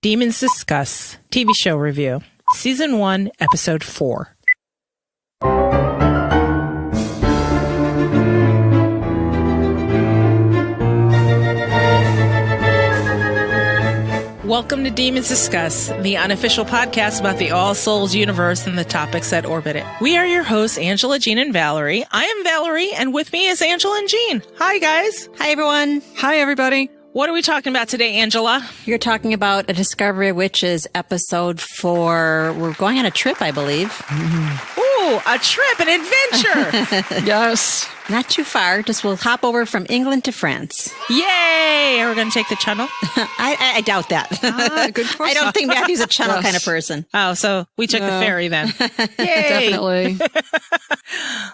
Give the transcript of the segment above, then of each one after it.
Demons Discuss TV Show Review, Season 1, Episode 4. Welcome to Demons Discuss, the unofficial podcast about the All Souls universe and the topics that orbit it. We are your hosts, Angela, Jean, and Valerie. I am Valerie, and with me is Angela and Jean. Hi, guys. Hi, everyone. Hi, everybody. What are we talking about today, Angela? You're talking about A Discovery of Witches, Episode 4. We're going on a trip, I believe. Ooh, a trip, an adventure. Yes. Not too far. Just we'll hop over from England to France. Yay! Are we going to take the channel? I doubt that. Good question. I don't think Matthew's a channel kind of person. Oh, so we took the ferry then. Yay! Definitely.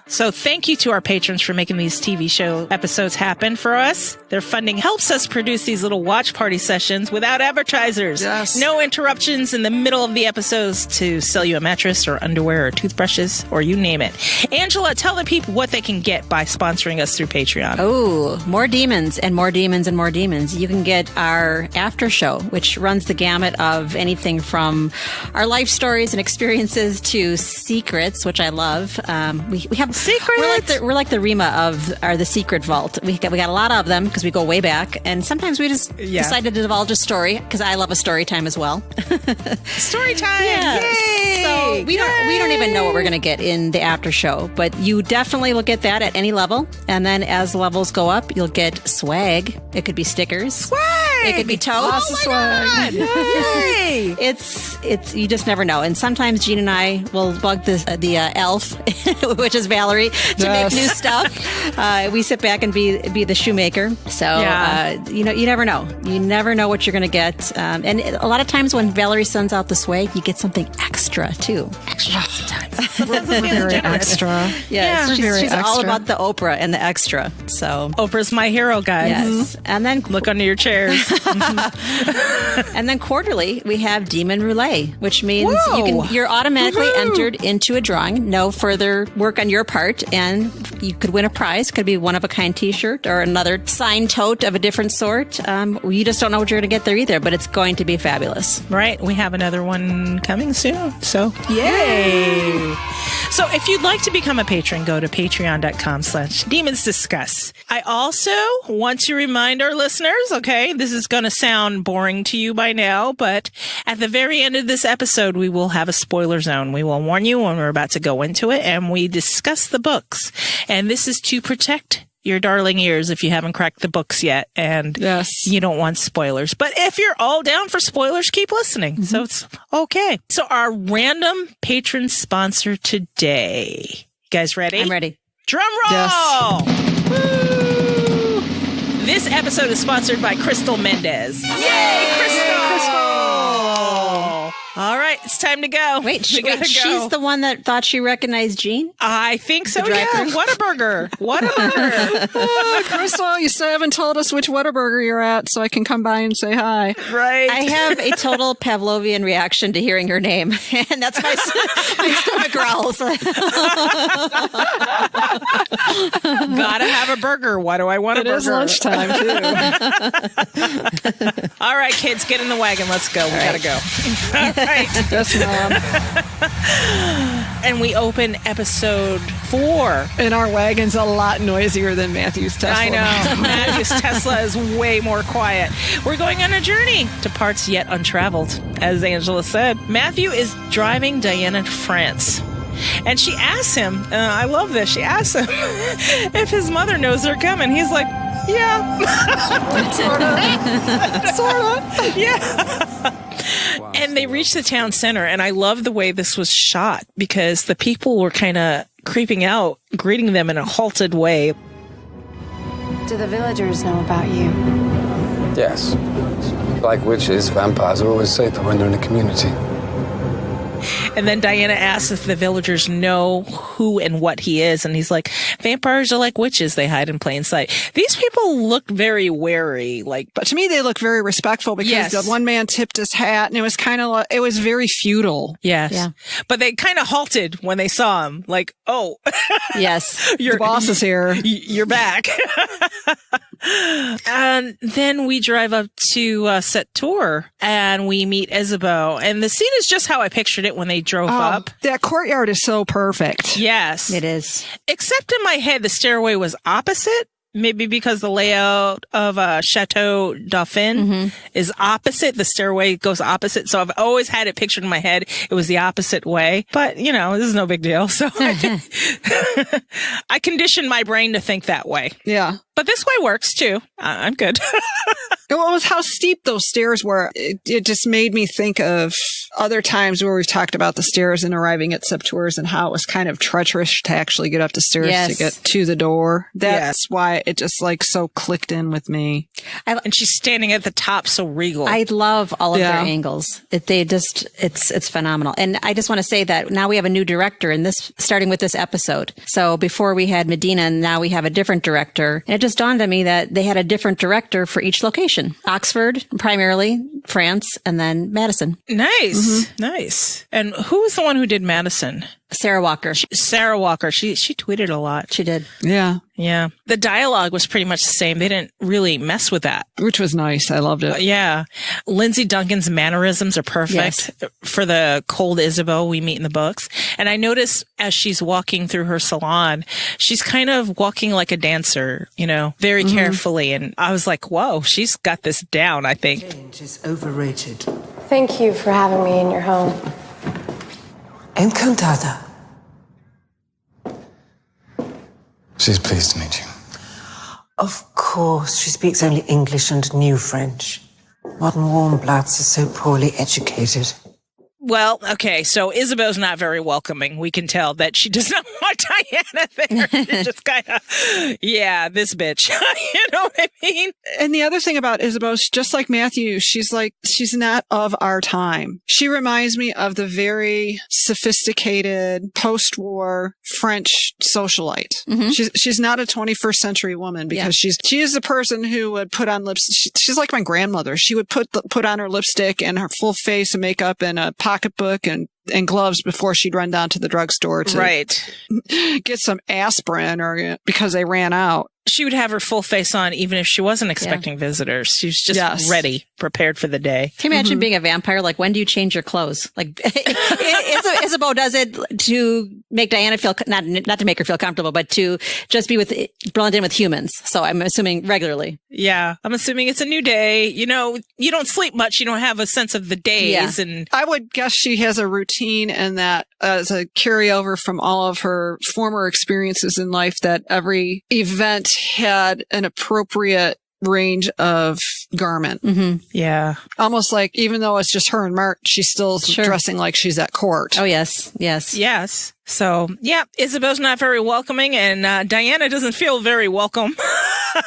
So thank you to our patrons for making these TV show episodes happen for us. Their funding helps us produce these little watch party sessions without advertisers. Yes. No interruptions in the middle of the episodes to sell you a mattress or underwear or toothbrushes or you name it. Angela, tell the people what they can get by sponsoring us through Patreon. Oh, more demons and more demons and more demons. You can get our after show, which runs the gamut of anything from our life stories and experiences to secrets, which I love. We have secrets. We're like the Rima of the secret vault. We got a lot of them because we go way back, and sometimes we just decide to divulge a story because I love a story time as well. Story time. Yeah. Yay! So we don't even know what we're going to get in the after show, but you definitely will get that at any level. And then as levels go up, you'll get swag. It could be stickers. Swag. It could be totes. Lots of swag. Yay! It's you just never know. And sometimes Jean and I will bug the elf, which is Valerie, to make new stuff. We sit back and be the shoemaker. So you never know. You never know what you're going to get. And a lot of times when Valerie sends out the swag, you get something extra too. Extra sometimes. Very extra. Yeah, she's extra. all about the Oprah and the extra. So Oprah's my hero, guys. yes, and then Look under your chairs. and then quarterly we have Demon Roulette, which means you're automatically entered into a drawing. No further work on your part, and you could win a prize. Could be one of a kind T-shirt or another signed tote of a different sort. You just don't know what you're going to get there either, but it's going to be fabulous. Right. We have another one coming soon. So, yay. So if you'd like to become a patron, go to patreon.com/demonsdiscuss. I also want to remind our listeners, okay, this is going to sound boring to you by now, but at the very end of this episode, we will have a spoiler zone. We will warn you when we're about to go into it, and we discuss the books. And this is to protect your darling ears if you haven't cracked the books yet and you don't want spoilers. But if you're all down for spoilers, keep listening. Mm-hmm. So it's okay. So our random patron sponsor today. You guys ready? I'm ready. Drum roll! Yes. Woo! This episode is sponsored by Crystal Mendez. Yay, Crystal! All right, it's time to go. Wait, she's the one that thought she recognized Jean? I think so, yeah. Whataburger. Whataburger. Crystal, you still haven't told us which Whataburger you're at, so I can come by and say hi. Right. I have a total Pavlovian reaction to hearing her name, and that's my stomach growls. Gotta have a burger. Why do I want a burger? It is lunchtime, too. All right, kids, get in the wagon. Let's go. We gotta go. Right. Yes, Mom. And we open episode 4. And our wagon's a lot noisier than Matthew's Tesla. I know. Matthew's Tesla is way more quiet. We're going on a journey to parts yet untraveled, as Angela said. Matthew is driving Diana to France. And she asks him, I love this, she asks him if his mother knows they're coming. He's like, yeah. Sort of. Yeah. And they reach the town center, and I love the way this was shot because the people were kind of creeping out, greeting them in a halted way. Do the villagers know about you? Yes. Like witches, vampires are always safer when they're in a community. And then Diana asks if the villagers know who and what he is. And he's like, vampires are like witches. They hide in plain sight. These people look very wary. But to me, they look very respectful because the one man tipped his hat and it was kind of it was very feudal. Yes. Yeah. But they kind of halted when they saw him. Like, oh, yes, the boss is here. You're back. And then we drive up to Sept-Tours and we meet Isabeau. And the scene is just how I pictured it when they drove up. That courtyard is so perfect. Yes. it is. Except in my head, the stairway was opposite. Maybe because the layout of Chateau Dauphin is opposite. The stairway goes opposite. So I've always had it pictured in my head. It was the opposite way. But, this is no big deal. So I conditioned my brain to think that way. Yeah. But this way works too. I'm good. It was how steep those stairs were. It just made me think of other times where we've talked about the stairs and arriving at Sept-Tours and how it was kind of treacherous to actually get up the stairs to get to the door. That's why it just so clicked in with me. And she's standing at the top so regal. I love all of their angles. It's phenomenal. And I just want to say that now we have a new director in this, starting with this episode. So before we had Medina and now we have a different director. And it just dawned on me that they had a different director for each location. Oxford, primarily, France, and then Madison. Nice. Nice. And who was the one who did Madison? Sarah Walker. Sarah Walker. She tweeted a lot. She did. Yeah. Yeah. The dialogue was pretty much the same. They didn't really mess with that. Which was nice. I loved it. Yeah. Lindsay Duncan's mannerisms are perfect for the cold Isabeau we meet in the books. And I notice as she's walking through her salon, she's kind of walking like a dancer, very carefully. And I was like, whoa, she's got this down, I think. Change is overrated. Thank you for having me in your home. Encantada. She's pleased to meet you. Of course, she speaks only English and New French. Modern warm bloods are so poorly educated. Well, okay, so Isabeau's not very welcoming. We can tell that she does not want Diana there. She's just kind of, this bitch. You know what I mean? And the other thing about Isabeau, just like Matthew, she's not of our time. She reminds me of the very sophisticated post-war French socialite. She's not a 21st century woman because she is the person who would put on lipstick. She's like my grandmother. She would put on her lipstick and her full face and makeup and a pocketbook and gloves before she'd run down to the drugstore to get some aspirin or because they ran out. She would have her full face on even if she wasn't expecting visitors. She was just ready, prepared for the day. Can you imagine being a vampire? Like, when do you change your clothes? Like, Isabeau does it to make Diana feel, not to make her feel comfortable, but to just blend in with humans. So I'm assuming regularly. Yeah. I'm assuming it's a new day. You don't sleep much. You don't have a sense of the days. Yeah. And I would guess she has a routine and that as a carryover from all of her former experiences in life, that every event had an appropriate range of garment. Yeah. Almost like, even though it's just her and Mark, she's still dressing like she's at court. Oh, yes. Yes. Yes. So, Isabeau's not very welcoming, and Diana doesn't feel very welcome.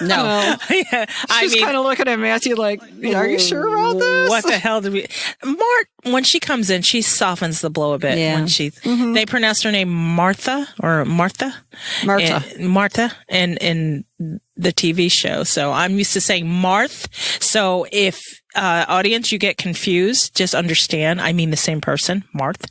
No. She's kind of looking at Matthew like, are you sure about this? What the hell did we... Mart, when she comes in, she softens the blow a bit. Yeah. When she... They pronounce her name Martha. In the TV show. So I'm used to saying Marth. So if audience, you get confused, just understand I mean the same person, Marth.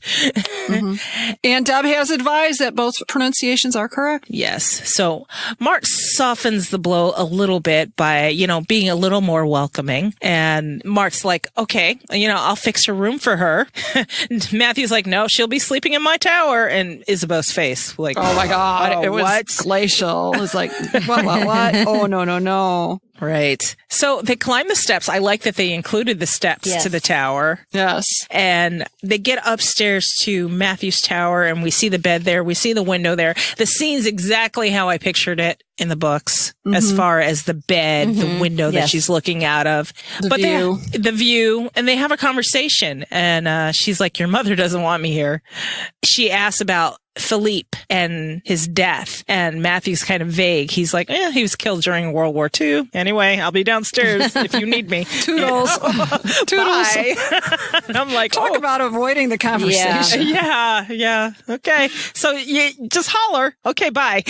And Deb has advised that both pronunciations are correct. Yes. So Mart softens the blow a little bit by, being a little more welcoming. And Mart's like, okay, I'll fix her room for her. Matthew's like, no, she'll be sleeping in my tower. And Isabeau's face, like, oh my God, it was what? glacial. It was like, what? Oh, no. Right. So they climb the steps. I like that they included the steps to the tower. Yes. And they get upstairs to Matthew's tower and we see the bed there. We see the window there. The scene's exactly how I pictured it in the books as far as the bed, the window that she's looking out of. The view. And they have a conversation. And she's like, your mother doesn't want me here. She asks about Philippe and his death. And Matthew's kind of vague. He's like, he was killed during World War II. Anyway, I'll be downstairs if you need me. Toodles. Toodles. Bye. And I'm like, talk about avoiding the conversation. Yeah. Okay. So you just holler. Okay, bye.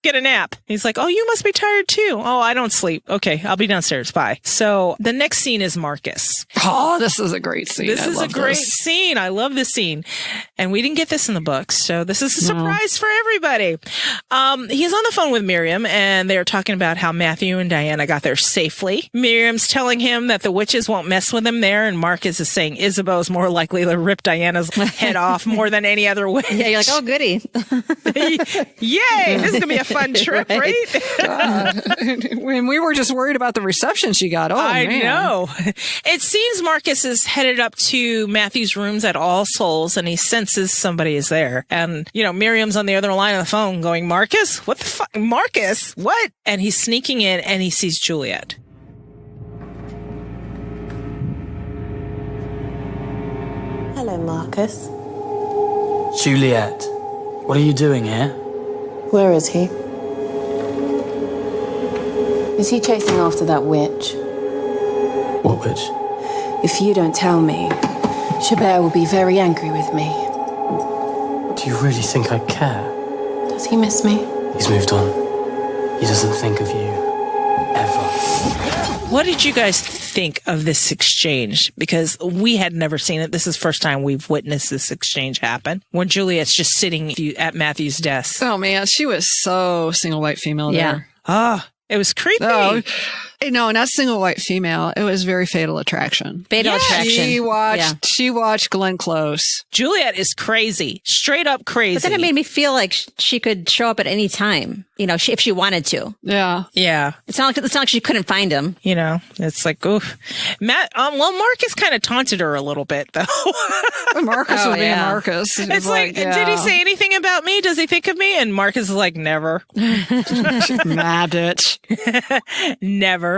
Get a nap. He's like, oh, you must be tired too. Oh, I don't sleep. Okay, I'll be downstairs. Bye. So the next scene is Marcus. Oh, this is a great scene. This is a great scene. I love this scene. And we didn't get this in the books, so this is a surprise for everybody. He's on the phone with Miriam, and they're talking about how Matthew and Diana got there safely. Miriam's telling him that the witches won't mess with him there, and Marcus is saying Isabeau's more likely to rip Diana's head off more than any other witch. Yeah, you're like, oh, goody. Yay! This is going to be a fun trip, right? When we were just worried about the reception she got. Oh, I man. know. It seems Marcus is headed up to Matthew's rooms at All Souls, and he senses somebody is there. And, Miriam's on the other line of the phone going, Marcus? What the fuck? Marcus? What? And he's sneaking in, and he sees Juliet. Hello, Marcus. Juliet, what are you doing here? Where is he? Is he chasing after that witch? What witch? If you don't tell me, Chabert will be very angry with me. Do you really think I care? Does he miss me? He's moved on. He doesn't think of you. Ever. What did you guys think of this exchange? Because we had never seen it. This is the first time we've witnessed this exchange happen. When Juliet's just sitting at Matthew's desk. Oh, man. She was so single white female there. Oh, it was creepy. No, not single white female. It was very Fatal Attraction. Fatal Attraction. She watched Glenn Close. Juliet is crazy. Straight up crazy. But then it made me feel like she could show up at any time, if she wanted to. Yeah. Yeah. It's not like she couldn't find him. It's like, oof. Marcus kind of taunted her a little bit, though. Marcus was being Marcus. It's like, did he say anything about me? Does he think of me? And Marcus is like, never. Nah, bitch. Never.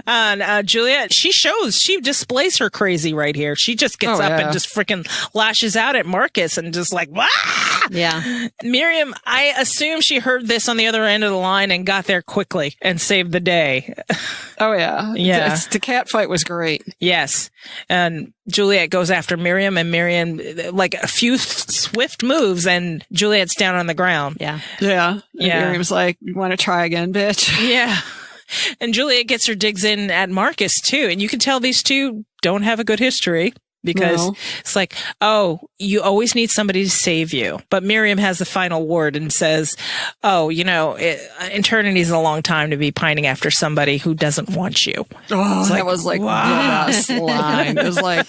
And Juliet, she displays her crazy right here. She just gets up and just freaking lashes out at Marcus and just like, wah! Yeah. Miriam, I assume she heard this on the other end of the line and got there quickly and saved the day. Oh, yeah. Yeah. The cat fight was great. Yes. And Juliet goes after Miriam, and Miriam, like a few swift moves, and Juliet's down on the ground. Yeah. Yeah. Miriam's like, you want to try again, bitch? Yeah. And Juliet gets her digs in at Marcus, too. And you can tell these two don't have a good history. Because it's like, oh, you always need somebody to save you. But Miriam has the final word and says, oh, eternity is a long time to be pining after somebody who doesn't want you. Oh, that was like wow. the best line. It was like,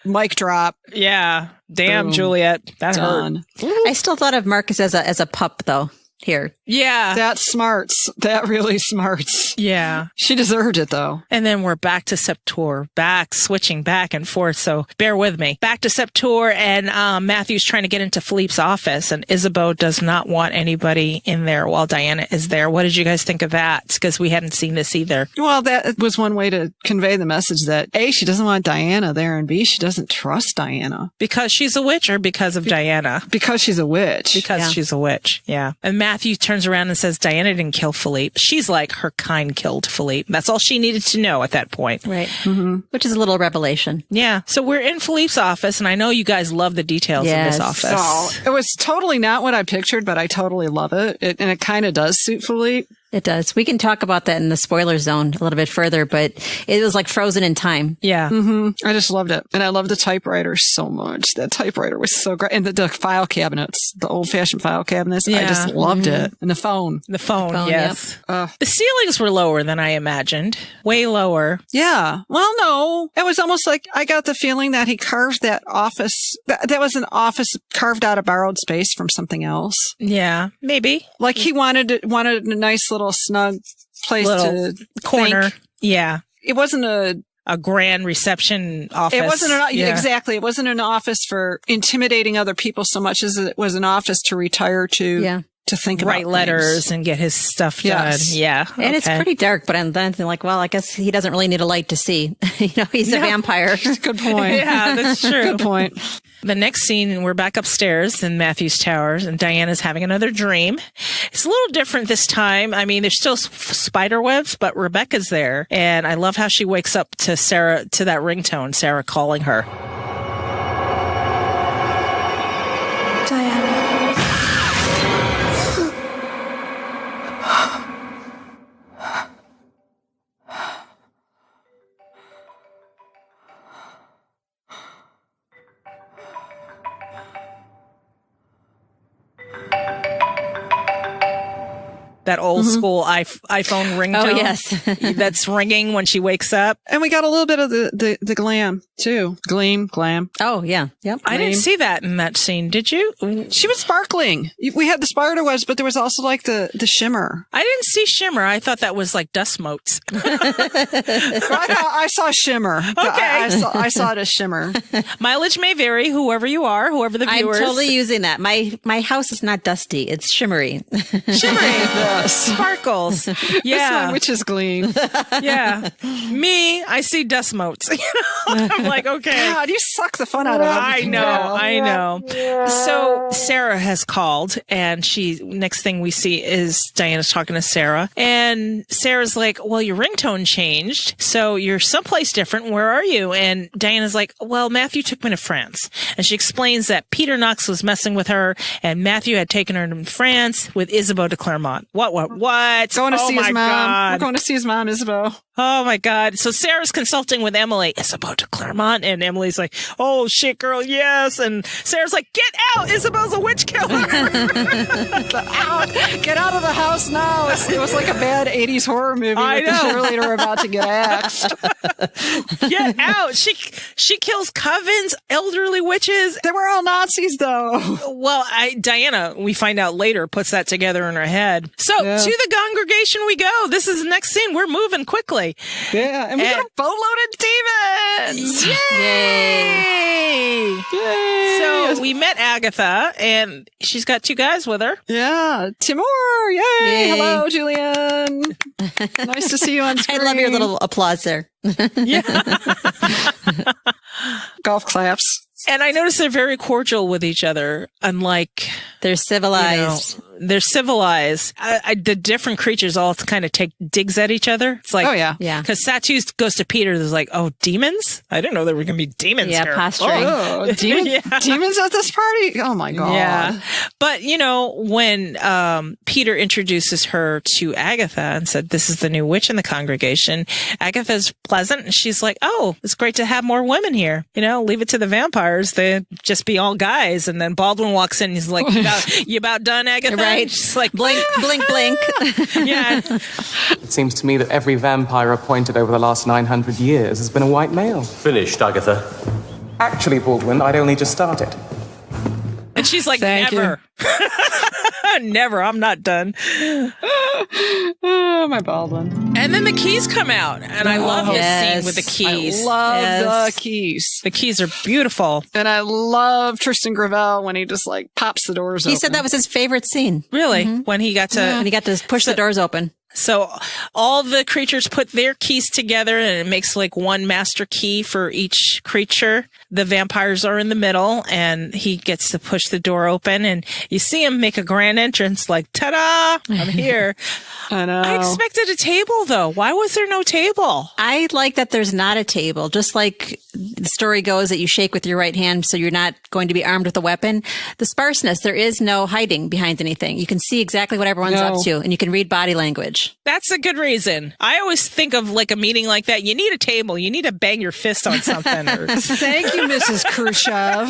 mic drop. Yeah. Damn, boom. Juliet. That hurt. I still thought of Marcus as a pup, though. Here. Yeah. That smarts. That really smarts. Yeah. She deserved it, though. And then we're back to Sept-Tours, switching back and forth. So bear with me. Back to Sept-Tours, and Matthew's trying to get into Philippe's office, and Isabeau does not want anybody in there while Diana is there. What did you guys think of that? Because we hadn't seen this either. Well, that was one way to convey the message that A, she doesn't want Diana there, and B, she doesn't trust Diana. Because she's a witch, or because of Diana? Because she's a witch. Because she's a witch, yeah. And Matthew turns around and says, Diana didn't kill Philippe. She's like, her kind killed Philippe. That's all she needed to know at that point. Right. Mm-hmm. Which is a little revelation. Yeah. So we're in Philippe's office, and I know you guys love the details of this office. Oh, it was totally not what I pictured, but I totally love it. And it kind of does suit Philippe. It does. We can talk about that in the spoiler zone a little bit further, but it was like frozen in time. Yeah. Mm-hmm. I just loved it. And I love the typewriter so much. That typewriter was so great. And the file cabinets, the old fashioned file cabinets. Yeah. I just loved it. And the phone. The phone yes. Yep. The ceilings were lower than I imagined. Way lower. Yeah. Well, no. It was almost like I got the feeling that he carved that office. That was an office carved out of borrowed space from something else. Yeah. Maybe. Like he wanted a nice little snug place to corner. Think. Yeah. It wasn't a grand reception office. It wasn't exactly. It wasn't an office for intimidating other people so much as it was an office to retire to to think about write letters things. and get his stuff Yes. done. Yeah. And it's pretty dark, but I'm then like, well, I guess he doesn't really need a light to see. He's a vampire. Good point. Yeah, that's true. Good point. The next scene, we're back upstairs in Matthew's towers, and Diana's having another dream. It's a little different this time. I mean, there's still spider webs, but Rebecca's there. And I love how she wakes up to Sarah, to that ringtone, Sarah calling her. Diana. That old school iPhone ringtone. Oh, yes. That's ringing when she wakes up. And we got a little bit of the glam too. Glam. Oh, yeah. Yep. I didn't see that in that scene. Did you? She was sparkling. We had the spider webs, but there was also like the shimmer. I didn't see shimmer. I thought that was like dust motes. I saw shimmer. Okay. I saw it as shimmer. Mileage may vary, whoever you are, whoever the I'm viewers. totally using that. My house is not dusty. It's shimmery. Shimmery. Sparkles. This Yeah. one, which is gleam. Yeah. Me, I see dust motes. I'm like, okay. God, you suck the fun out of everything. I know. So Sarah has called, and next thing we see is Diana's talking to Sarah, and Sarah's like, well, your ringtone changed, so you're someplace different. Where are you? And Diana's like, well, Matthew took me to France. And she explains that Peter Knox was messing with her, and Matthew had taken her to France with Isabeau de Clermont. What? Going to see his mom. God. We're going to see his mom, Isabeau. Oh my God. So Sarah's consulting with Emily. Isabeau de Clermont. And Emily's like, oh shit, girl, yes. And Sarah's like, get out. Isabeau's a witch killer. Get out of the house now. It was like a bad 80s horror movie I with the know. cheerleader about to get axed. Get out. She kills covens, elderly witches. They were all Nazis, though. Well, Diana, we find out later, puts that together in her head. So to the congregation we go. This is the next scene. We're moving quickly. Yeah, and we got a boatload of demons. Yay! So we met Agatha, and she's got two guys with her. Yeah, Timur. Yay! Hello, Julian. Nice to see you on screen. I love your little applause there. Golf claps. And I noticed they're very cordial with each other, unlike They're civilized. they're civilized. The different creatures all kind of take digs at each other. It's like, Oh, yeah. Yeah. Because Sept-Tours goes to Peter. There's like, oh, demons? I didn't know there were going to be demons Yeah, here. posturing. Oh, demons at this party? Oh, my God. Yeah. But, when Peter introduces her to Agatha and said, this is the new witch in the congregation, Agatha's pleasant. And she's like, oh, it's great to have more women here. Leave it to the vampires. They just be all guys. And then Baldwin walks in. And he's like, you about done, Agatha? Right. She's like, Blink, blink, blink. yeah. It seems to me that every vampire appointed over the last 900 years has been a white male. Finished, Agatha. Actually, Baldwin, I'd only just started. And she's like, Thank never. Never. I'm not done. Oh, my Baldwin. And then the keys come out. And I love this scene with the keys. I love the keys. The keys are beautiful. And I love Tristan Gravel when he just pops the doors open. He said that was his favorite scene. Really? When he got to... When he got to push the doors open. So all the creatures put their keys together and it makes one master key for each creature. The vampires are in the middle and he gets to push the door open and you see him make a grand entrance ta-da, I'm here. I know. I expected a table though. Why was there no table? I like that there's not a table. Just like the story goes that you shake with your right hand so you're not going to be armed with a weapon. The sparseness, there is no hiding behind anything. You can see exactly what everyone's up to and you can read body language. That's a good reason. I always think of a meeting like that. You need a table. You need to bang your fist on something. Thank you, Mrs. Khrushchev.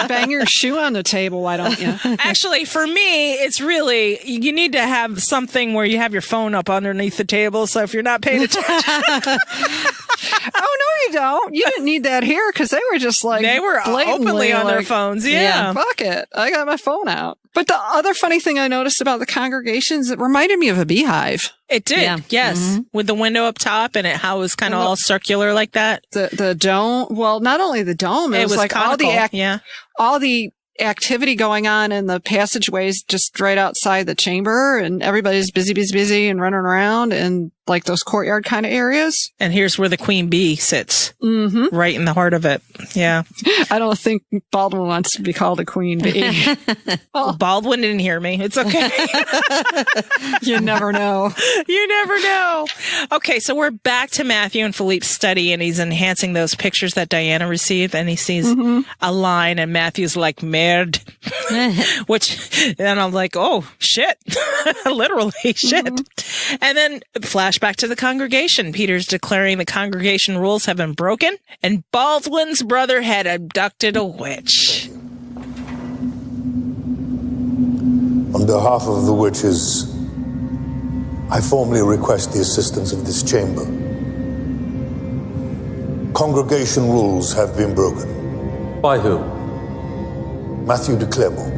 Bang your shoe on the table, why don't you? Actually, for me, it's really, you need to have something where you have your phone up underneath the table. So if you're not paying attention. Oh, no, you don't. You didn't need that here because they were just they were openly on their phones. Yeah. Fuck it. I got my phone out. But the other funny thing I noticed about the congregations, it reminded me of a beehive. It did. Yeah. Yes. Mm-hmm. With the window up top and how it was kind of all circular like that. The dome. Well, not only the dome, it was like conical. all the activity going on in the passageways just right outside the chamber, and everybody's busy and running around and like those courtyard kind of areas. And here's where the queen bee sits, right in the heart of it. Yeah. I don't think Baldwin wants to be called a queen bee. Well, Baldwin didn't hear me. It's okay. You never know. You never know. Okay, so we're back to Matthew and Philippe's study, and he's enhancing those pictures that Diana received, and he sees a line, and Matthew's like, merde. And I'm like, oh, shit. Literally, shit. And then flashback to the congregation. Peter's declaring the congregation rules have been broken, and Baldwin's brother had abducted a witch. On behalf of the witches, I formally request the assistance of this chamber. Congregation rules have been broken. By who? Matthew de Clermont.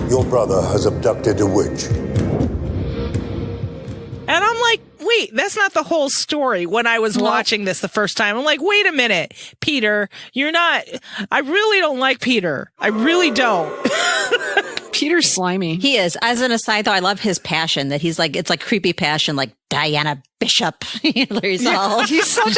Your brother has abducted a witch. And I'm like, wait, that's not the whole story. When I was watching this the first time, I'm like, wait a minute, Peter, I really don't like Peter. I really don't. Peter's slimy. He is. As an aside, though, I love his passion that he's like, it's like creepy passion, like Diana Bishop. He's all. He's such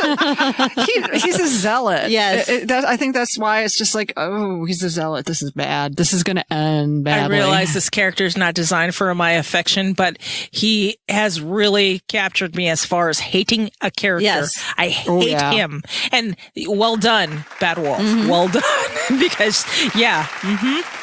he's a zealot. Yes. I think that's why it's just like, oh, he's a zealot. This is bad. This is going to end badly. I realize this character is not designed for my affection, but he has really captured me as far as hating a character. Yes. I hate him. And well done, Bad Wolf. Well done. Because, yeah.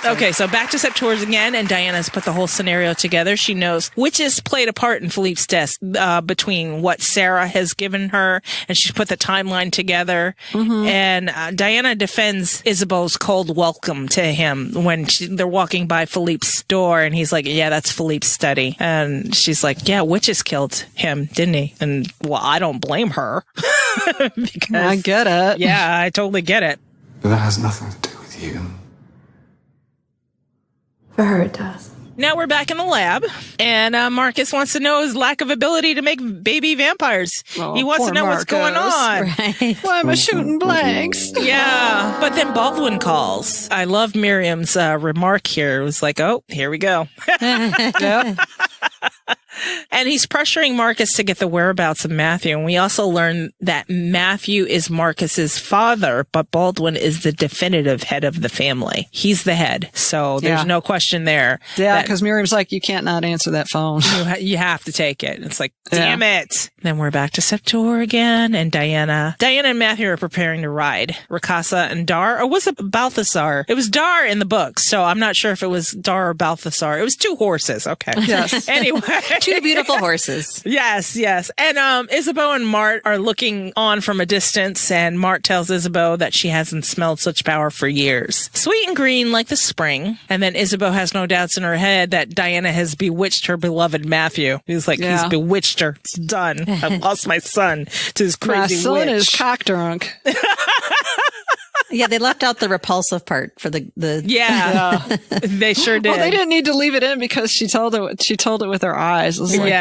Okay, so back to Sept-Tours again, and Diana's put the whole scenario together. She knows witches played a part in Philippe's death between what Sarah has given her, and she's put the timeline together. And Diana defends Isabeau's cold welcome to him when they're walking by Philippe's door, and he's like, yeah, that's Philippe's study. And she's like, yeah, witches killed him, didn't he? And, well, I don't blame her. Because, I get it. Yeah, I totally get it. But that has nothing to do with you. For her, it does. Now we're back in the lab, and Marcus wants to know his lack of ability to make baby vampires. Oh, he wants to know what's going on. Right. Why am I shooting blanks? Yeah. But then Baldwin calls. I love Miriam's remark here. It was like, oh, here we go. Yep. And he's pressuring Marcus to get the whereabouts of Matthew. And we also learn that Matthew is Marcus's father, but Baldwin is the definitive head of the family. He's the head. So there's no question there. Yeah, because Miriam's like, you can't not answer that phone. You have to take it. It's like, damn it. Then we're back to Sept-Tours again, and Diana and Matthew are preparing to ride. Ricasa and Dar, or was it Balthasar? It was Dar in the book, so I'm not sure if it was Dar or Balthasar. It was two horses. Okay. Yes. Anyway. Two beautiful horses. Yes. And Isabeau and Mart are looking on from a distance, and Mart tells Isabeau that she hasn't smelled such power for years. Sweet and green like the spring. And then Isabeau has no doubts in her head that Diana has bewitched her beloved Matthew. He's like, he's bewitched her. It's done. I've lost my son to his crazy witch. My son is cock drunk. Yeah, they left out the repulsive part for the They sure did. Well, they didn't need to leave it in because she told it with her eyes. It was like,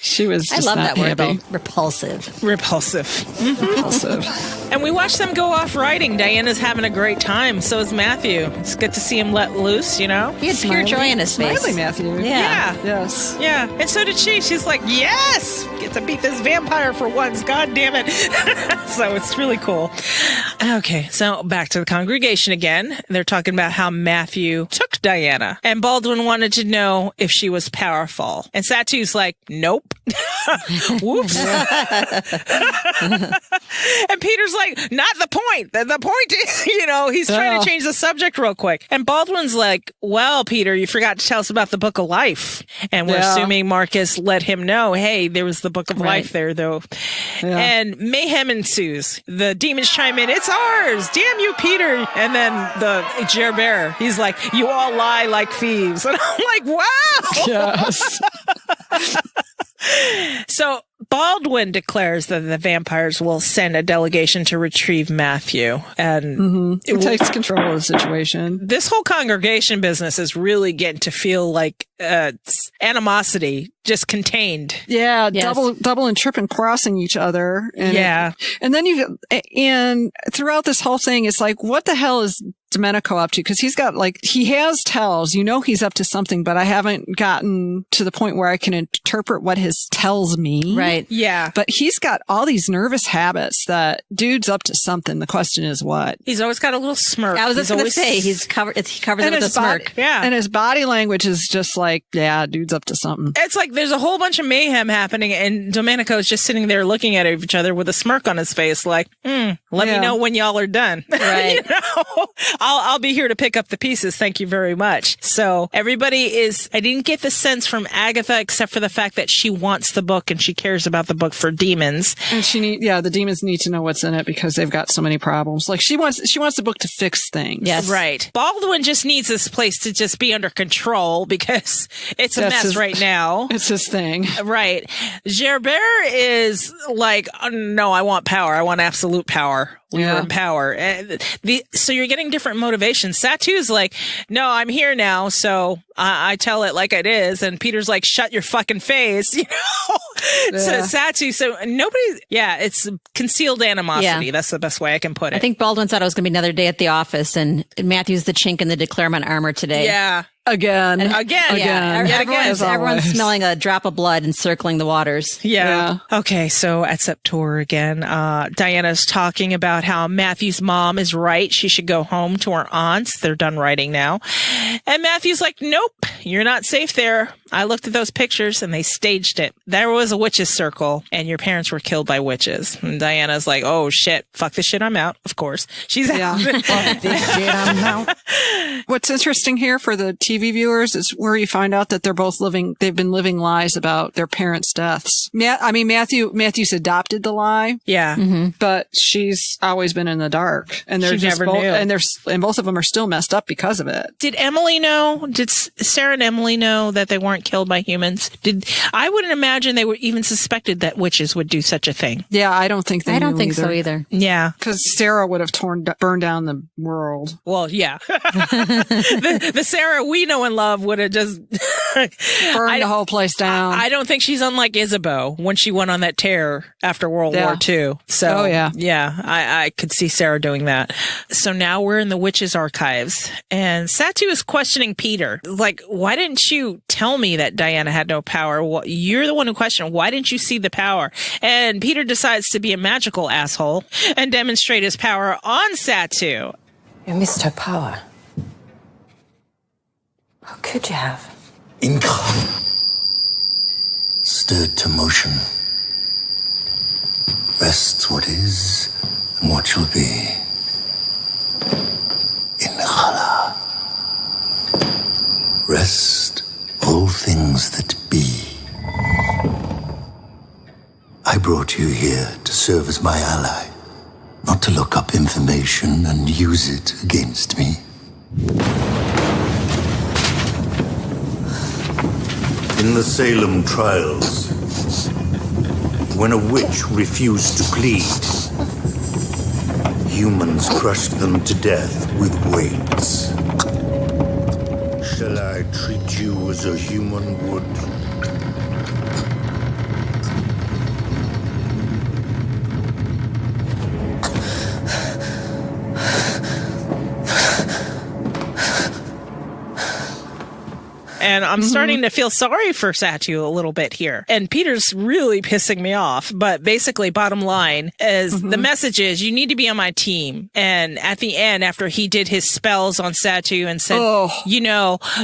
she was just I love not that word, happy. though. Repulsive. Repulsive. Repulsive. And we watch them go off riding. Diana's having a great time. So is Matthew. It's good to see him let loose, you know? He had pure joy in his face. Smiley Matthew. Yeah. Yes. Yeah. And so did she. She's like, yes! Get to beat this vampire for once. God damn it. So it's really cool. Okay. So back to the congregation again. They're talking about how Matthew took Diana. And Baldwin wanted to know if she was powerful. And Satou's like, nope. Whoops. And Peter's like, not the point. The point is, he's trying to change the subject real quick. And Baldwin's like, well, Peter, you forgot to tell us about the Book of Life. And we're assuming Marcus let him know, hey, there was the Book of Life there, though. Yeah. And mayhem ensues. The demons chime in, it's ours. Damn you, Peter. And then the Gerbert, he's like, you all lie like thieves. And I'm like, wow. Yes. So Baldwin declares that the vampires will send a delegation to retrieve Matthew. And it takes control of the situation. This whole congregation business is really getting to feel like animosity just contained. Yeah, yes. double and triple crossing each other. And and throughout this whole thing, it's like, what the hell is Domenico up to? Because he's got he has tells, he's up to something, but I haven't gotten to the point where I can interpret what his tells mean. Right. Yeah. But he's got all these nervous habits that dude's up to something. The question is what? He's always got a little smirk. I was just going to say, he covers it with a smirk. Yeah. And his body language is just like, yeah, dude's up to something. It's like there's a whole bunch of mayhem happening, and Domenico's just sitting there looking at each other with a smirk on his face, like, let me know when y'all are done. Right. I'll be here to pick up the pieces. Thank you very much. So everybody I didn't get the sense from Agatha, except for the fact that she wants the book and she cares about the book for demons. And the demons need to know what's in it because they've got so many problems. Like she wants the book to fix things. Yes. Right. Baldwin just needs this place to just be under control because it's a mess right now. It's his thing. Right. Gerbert is like, oh, no, I want power. I want absolute power. We were in power. So you're getting different motivations. Sept-Tours like, no, I'm here now, so I tell it like it is. And Peter's like, shut your fucking face, So Sept-Tours, so it's concealed animosity. Yeah. That's the best way I can put it. I think Baldwin thought it was going to be another day at the office, and Matthew's the chink in the declarement armor today. Yeah. Again. Everyone's smelling a drop of blood and circling the waters. Yeah. Okay. So at Sept-Tours again, Diana's talking about how Matthew's mom is right. She should go home to her aunts. They're done writing now. And Matthew's like, nope, you're not safe there. I looked at those pictures and they staged it. There was a witch's circle and your parents were killed by witches. And Diana's like, oh shit, fuck this shit. I'm out. Of course. She's out. Fuck this shit. I'm out. What's interesting here for the TV viewers is where you find out that they've been living lies about their parents' deaths. Matthew's adopted the lie. Yeah. Mm-hmm. But she's always been in the dark. And they're she never knew. And both of them are still messed up because of it. Did Emily know? Did Sarah and Emily know that they weren't killed by humans? I wouldn't imagine they were even suspected that witches would do such a thing. Yeah, I don't think I don't think so either. Yeah. Because Sarah would have burned down the world. Well, yeah. the Sarah we know and love would have just burned the whole place down. I don't think she's unlike Isabeau when she went on that tear after World War II. So, I could see Sarah doing that. So now we're in the witches' archives, and Sept-Tours is questioning Peter. Like, why didn't you tell me that Diana had no power? Well, you're the one who questioned. Why didn't you see the power? And Peter decides to be a magical asshole and demonstrate his power on Sept-Tours. You missed her power. How could you have? Inca. Stirred to motion. Rests what is and what shall be. Inhala. Rest all things that be. I brought you here to serve as my ally, not to look up information and use it against me. In the Salem trials, when a witch refused to plead, humans crushed them to death with weights. Shall I treat you as a human would? And I'm starting to feel sorry for Sept-Tours a little bit here. And Peter's really pissing me off. But basically, bottom line is the message is you need to be on my team. And at the end, after he did his spells on Sept-Tours and said,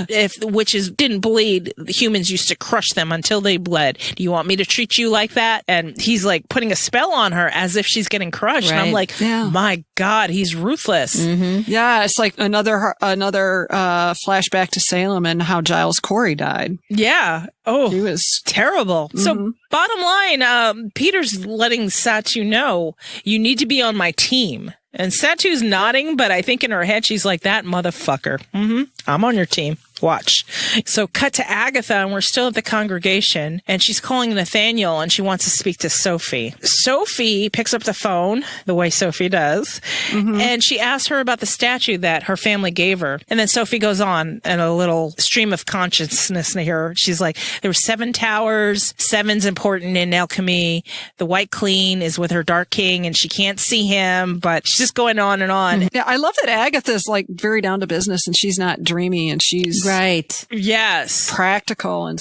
if the witches didn't bleed, the humans used to crush them until they bled. Do you want me to treat you like that? And he's like putting a spell on her as if she's getting crushed. Right. And I'm like, my God, he's ruthless. Mm-hmm. Yeah, it's like another flashback to Salem and how Giles Corey died. Yeah. Oh, he was terrible. Mm-hmm. So bottom line, Peter's letting Sept-Tours know you need to be on my team. And Sept-Tours nodding, but I think in her head, she's like, that motherfucker. Mm-hmm. I'm on your team. Watch. So cut to Agatha, and we're still at the congregation, and she's calling Nathaniel, and she wants to speak to Sophie. Sophie picks up the phone, the way Sophie does, and she asks her about the statue that her family gave her. And then Sophie goes on in a little stream of consciousness here. She's like, there were 7 towers, 7's important in alchemy. The White Queen is with her Dark King, and she can't see him, but she's just going on and on. Yeah, I love that Agatha's like very down to business, and she's not dreamy, and she's right. Yes, practical, and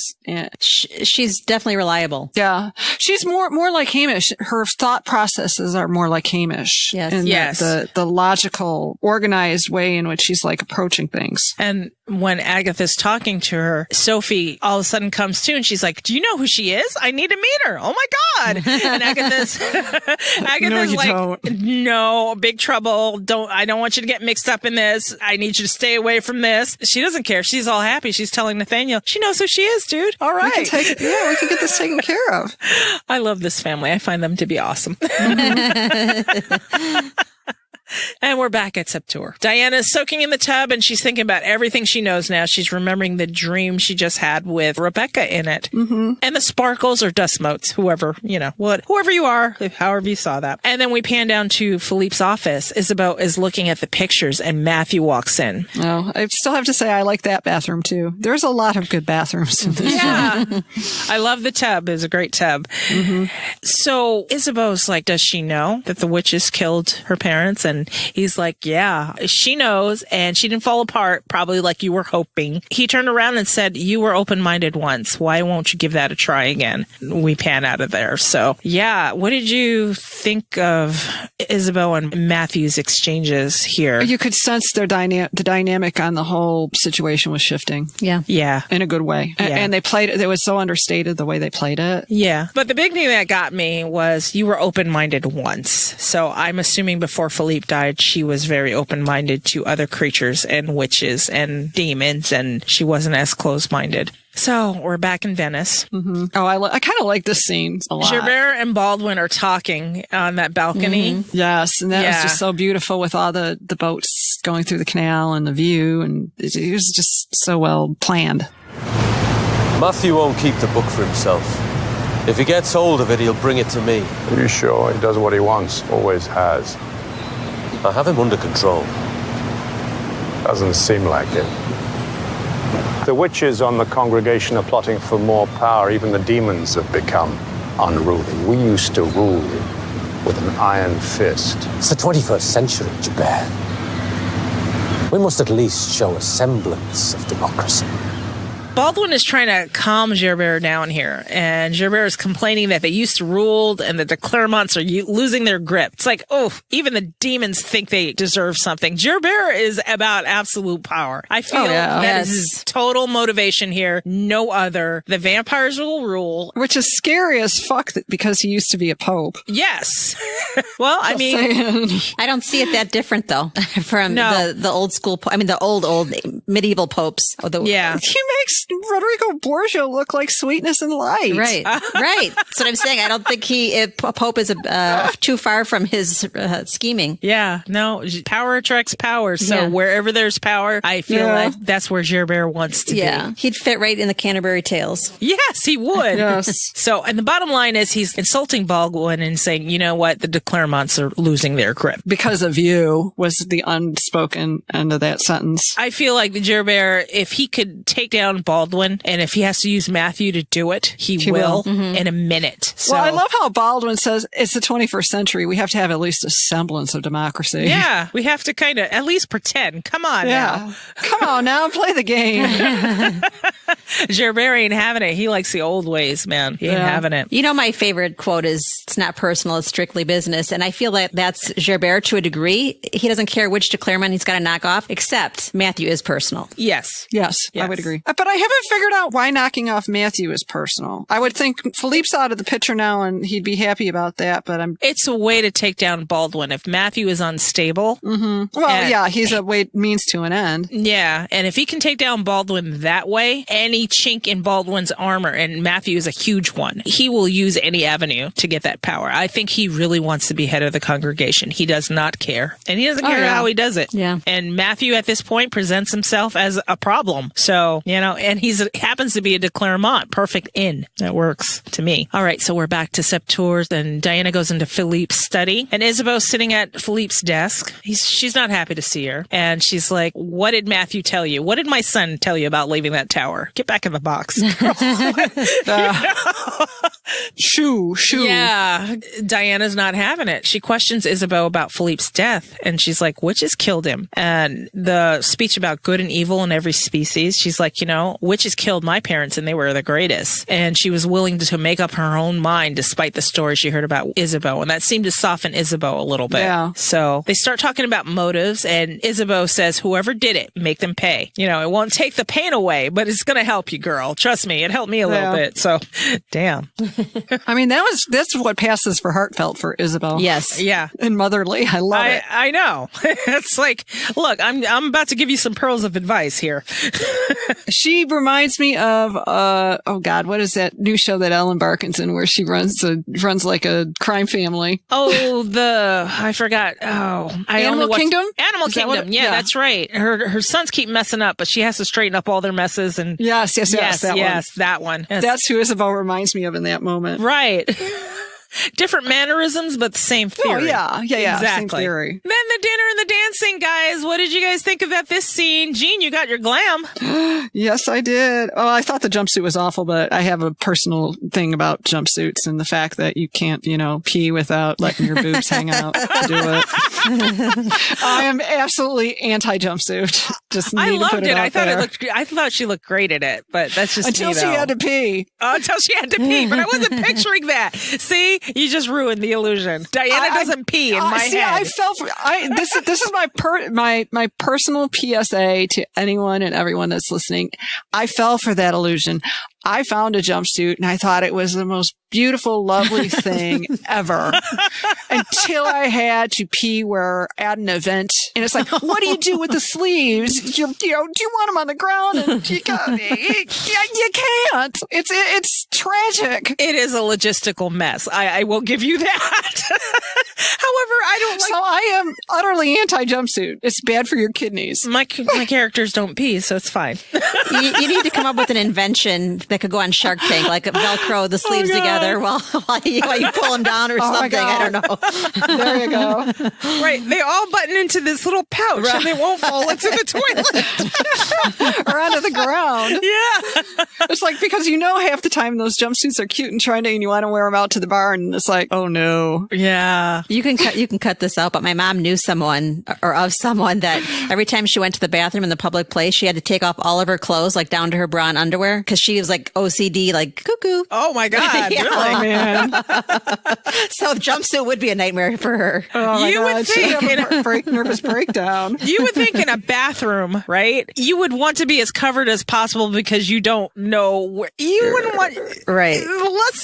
she's definitely reliable. Yeah, she's more like Hamish. Her thought processes are more like Hamish. Yes, in the logical, organized way in which she's like approaching things. And when Agatha's talking to her, Sophie all of a sudden comes to, and she's like, "Do you know who she is? I need to meet her. Oh my God!" And Agatha's no, like, don't. "No, big trouble. I don't want you to get mixed up in this. I need you to stay away from this." She doesn't care. She's all happy. She's telling Nathaniel, she knows who she is, dude. All right. We can get this taken care of. I love this family. I find them to be awesome. And we're back at Sept-Tours. Diana's soaking in the tub, and she's thinking about everything she knows now. She's remembering the dream she just had with Rebecca in it. Mm-hmm. And the sparkles or dust motes, whoever you are, however you saw that. And then we pan down to Philippe's office. Isabeau is looking at the pictures, and Matthew walks in. Oh, I still have to say I like that bathroom, too. There's a lot of good bathrooms in this room. I love the tub. It's a great tub. Mm-hmm. So Isabeau's like, does she know that the witches killed her parents? And he's like, yeah, she knows, and she didn't fall apart, probably like you were hoping. He turned around and said, you were open-minded once. Why won't you give that a try again? We pan out of there. So, yeah, what did you think of Isabeau and Matthew's exchanges here? You could sense their the dynamic on the whole situation was shifting. Yeah. Yeah. In a good way. Yeah. And they played it. It was so understated the way they played it. Yeah. But the big thing that got me was you were open-minded once. So I'm assuming before Philippe died, she was very open-minded to other creatures and witches and demons, and she wasn't as closed-minded. So we're back in Venice. Mm-hmm. Oh, I kind of like this scene a lot. Gerbert and Baldwin are talking on that balcony. Mm-hmm. Yes, and that was just so beautiful with all the boats going through the canal and the view, and it was just so well planned. Matthew won't keep the book for himself. If he gets hold of it, he'll bring it to me. Are you sure? He does what he wants, always has. I have him under control. Doesn't seem like it. The witches on the congregation are plotting for more power. Even the demons have become unruly. We used to rule with an iron fist. It's the 21st century, Gerbert. We must at least show a semblance of democracy. Baldwin is trying to calm Gerbert down here, and Gerbert is complaining that they used to rule and that the Claremonts are losing their grip. It's like, oh, even the demons think they deserve something. Gerbert is about absolute power. I feel that is his total motivation here. No other. The vampires will rule. Which is scary as fuck because he used to be a pope. Yes. Well, I mean, I don't see it that different though from the old school. The old medieval popes. He makes Rodrigo Borgia look like sweetness and light. Right. Right. That's what I'm saying. I don't think a pope is too far from his scheming. Yeah. No, power attracts power. So wherever there's power, I feel like that's where Gerbert wants to be. Yeah. He'd fit right in the Canterbury Tales. Yes, he would. Yes. So, and the bottom line is he's insulting Baldwin and saying, you know what? The Claremonts are losing their grip. Because of you was the unspoken end of that sentence. I feel like the Gerbert, if he could take down Baldwin, and if he has to use Matthew to do it, he will in a minute. So, well, I love how Baldwin says it's the 21st century. We have to have at least a semblance of democracy. Yeah, we have to kind of at least pretend. Come on now. Come on now, play the game. Gerbert ain't having it. He likes the old ways, man. He ain't having it. You know, my favorite quote is, it's not personal, it's strictly business. And I feel like that's Gerbert to a degree. He doesn't care which de Claremont he's got to knock off, except Matthew is personal. Yes. I would agree. But I haven't figured out why knocking off Matthew is personal. I would think Philippe's out of the picture now and he'd be happy about that, but It's a way to take down Baldwin. If Matthew is unstable. Mm-hmm. Well, yeah, he's a means to an end. Yeah, and if he can take down Baldwin that way, any chink in Baldwin's armor, and Matthew is a huge one, he will use any avenue to get that power. I think he really wants to be head of the congregation. He does not care. And he doesn't care how he does it. Yeah. And Matthew at this point presents himself as a problem. So, and he's happens to be a de Clermont. Perfect in. That works to me. All right, so we're back to Sept-Tours, and Diana goes into Philippe's study, and Isabeau's sitting at Philippe's desk. She's not happy to see her. And she's like, what did Matthew tell you? What did my son tell you about leaving that tower? Get back in the box. Shoo. Yeah. Diana's not having it. She questions Isabeau about Philippe's death, and she's like, witches killed him. And the speech about good and evil in every species, she's like, witches killed my parents and they were the greatest. And she was willing to make up her own mind despite the story she heard about Isabeau. And that seemed to soften Isabeau a little bit. Yeah. So they start talking about motives, and Isabeau says, whoever did it, make them pay. It won't take the pain away, but it's going to help you, girl. Trust me, it helped me a little bit. So, damn. I mean, that's what passes for heartfelt for Isabeau. Yes. Yeah. And motherly. I love it. I know. It's like, look, I'm about to give you some pearls of advice here. She reminds me of, what is that new show that Ellen Barkin's in where she runs like a crime family? Oh, I forgot. Oh, Animal Kingdom? Animal Kingdom. Yeah, that's right. Her sons keep messing up, but she has to straighten up all their messes. And yes, that one. Yes. That's who Isabeau reminds me of in that moment. Right. Different mannerisms, but the same theory. Oh, yeah. Exactly. Same theory. Then the dinner and the dancing, guys. What did you guys think of this scene? Jean, you got your glam. Yes, I did. Oh, I thought the jumpsuit was awful, but I have a personal thing about jumpsuits and the fact that you can't, pee without letting your boobs hang out to do it. I am absolutely anti-jumpsuit. I loved it. I thought she looked great at it, but that's just until she had to pee. Until she had to pee, but I wasn't picturing that. See, you just ruined the illusion. Diana doesn't pee in my head. I fell for. This is my personal PSA to anyone and everyone that's listening. I fell for that illusion. I found a jumpsuit and I thought it was the most beautiful, lovely thing ever until I had to pee at an event. And it's like, what do you do with the sleeves? Do you want them on the ground? And you can't. It's tragic. It is a logistical mess. I will give you that. However, I don't like. So I am utterly anti-jumpsuit. It's bad for your kidneys. My characters don't pee, so it's fine. You need to come up with an invention that could go on Shark Tank, like Velcro the sleeves together while you pull them down or something. I don't know. There you go. Right. They all button into this little pouch and they won't fall into the toilet. Or onto the ground. Yeah. It's like, because half the time those jumpsuits are cute and trendy and you want to wear them out to the bar and it's like, oh no. Yeah. You can cut this out, but my mom knew someone that every time she went to the bathroom in the public place, she had to take off all of her clothes, like down to her bra and underwear, because she was like OCD, like cuckoo. Oh my God. Yeah. Really? Oh, man. So the jumpsuit would be a nightmare for her. Oh my You God. would think She'd have a nervous breakdown. You would think in a bathroom, right? You would want to be as covered as possible because you don't know where you wouldn't want. Right. The less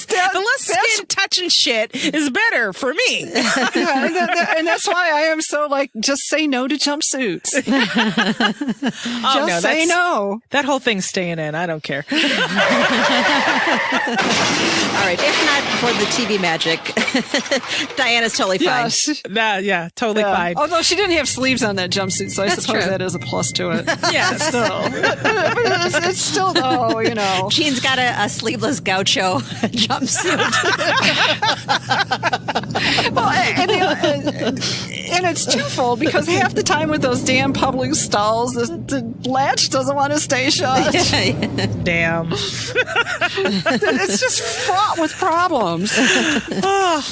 skin touching shit is better for me. Yeah, and that's why I am so just say no to jumpsuits. Just say no. That whole thing's staying in. I don't care. All right. If not for the TV magic, Diana's totally fine. Yes. Totally fine. Although she didn't have sleeves on that jumpsuit, so I suppose true. that is a plus to it. Yeah, Still. It's still, though, Jean's got a sleeveless gaucho jumpsuit. Well, and it's twofold because half the time with those damn public stalls, the latch doesn't want to stay shut. Damn. It's just fraught with problems.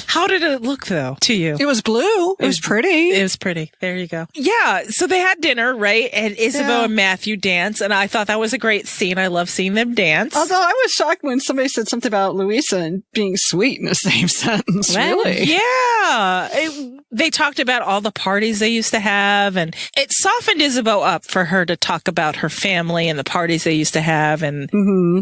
How did it look, though, to you? It was blue. It was pretty. It was pretty. There you go. Yeah. So they had dinner, right? And Isabeau and Matthew dance. And I thought that was a great scene. I love seeing them dance. Although I was shocked when somebody said something about Louisa and being sweet in the same sentence. Well, really? Yeah. they talked about all the parties they used to have, and it softened Isabeau up for her to talk about her family and the parties they used to have, and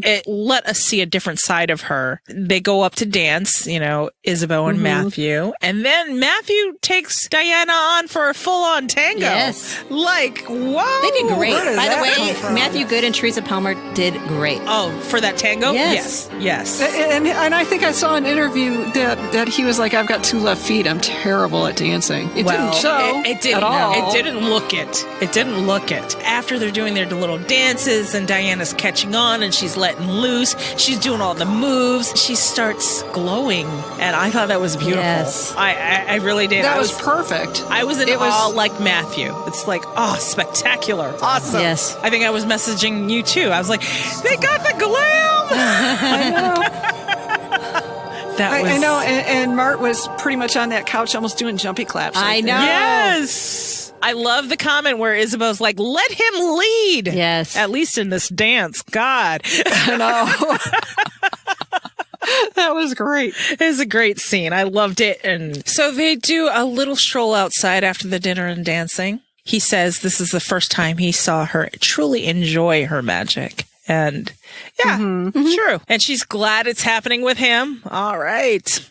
it let us see a different side of her. They go up to dance, Isabeau and Matthew, and then Matthew takes Diana on for a full-on tango. Yes. Like, whoa. They did great. By the way, Matthew Good and Teresa Palmer did great. Oh, for that tango? Yes. Yes. And I think I saw an interview that he was like, I've got 2 left feet. I'm terrible at dancing. It didn't show it didn't, at all. It didn't look it. It didn't look it. After they're doing their little dances and Diana's catching on and she's letting loose, she's doing all the moves, she starts glowing. And I thought that was beautiful. Yes. I really did. That was perfect. I was in awe like Matthew. It's like, oh, spectacular. Awesome. Yes. I think I was messaging you too. I was like, they got the glam. I know. I know, and Mart was pretty much on that couch almost doing jumpy claps. I know. Yes. I love the comment where Isabeau's like, let him lead. Yes. At least in this dance. God. I know. That was great. It was a great scene. I loved it. And so they do a little stroll outside after the dinner and dancing. He says this is the first time he saw her truly enjoy her magic. And yeah, true. And she's glad it's happening with him. All right.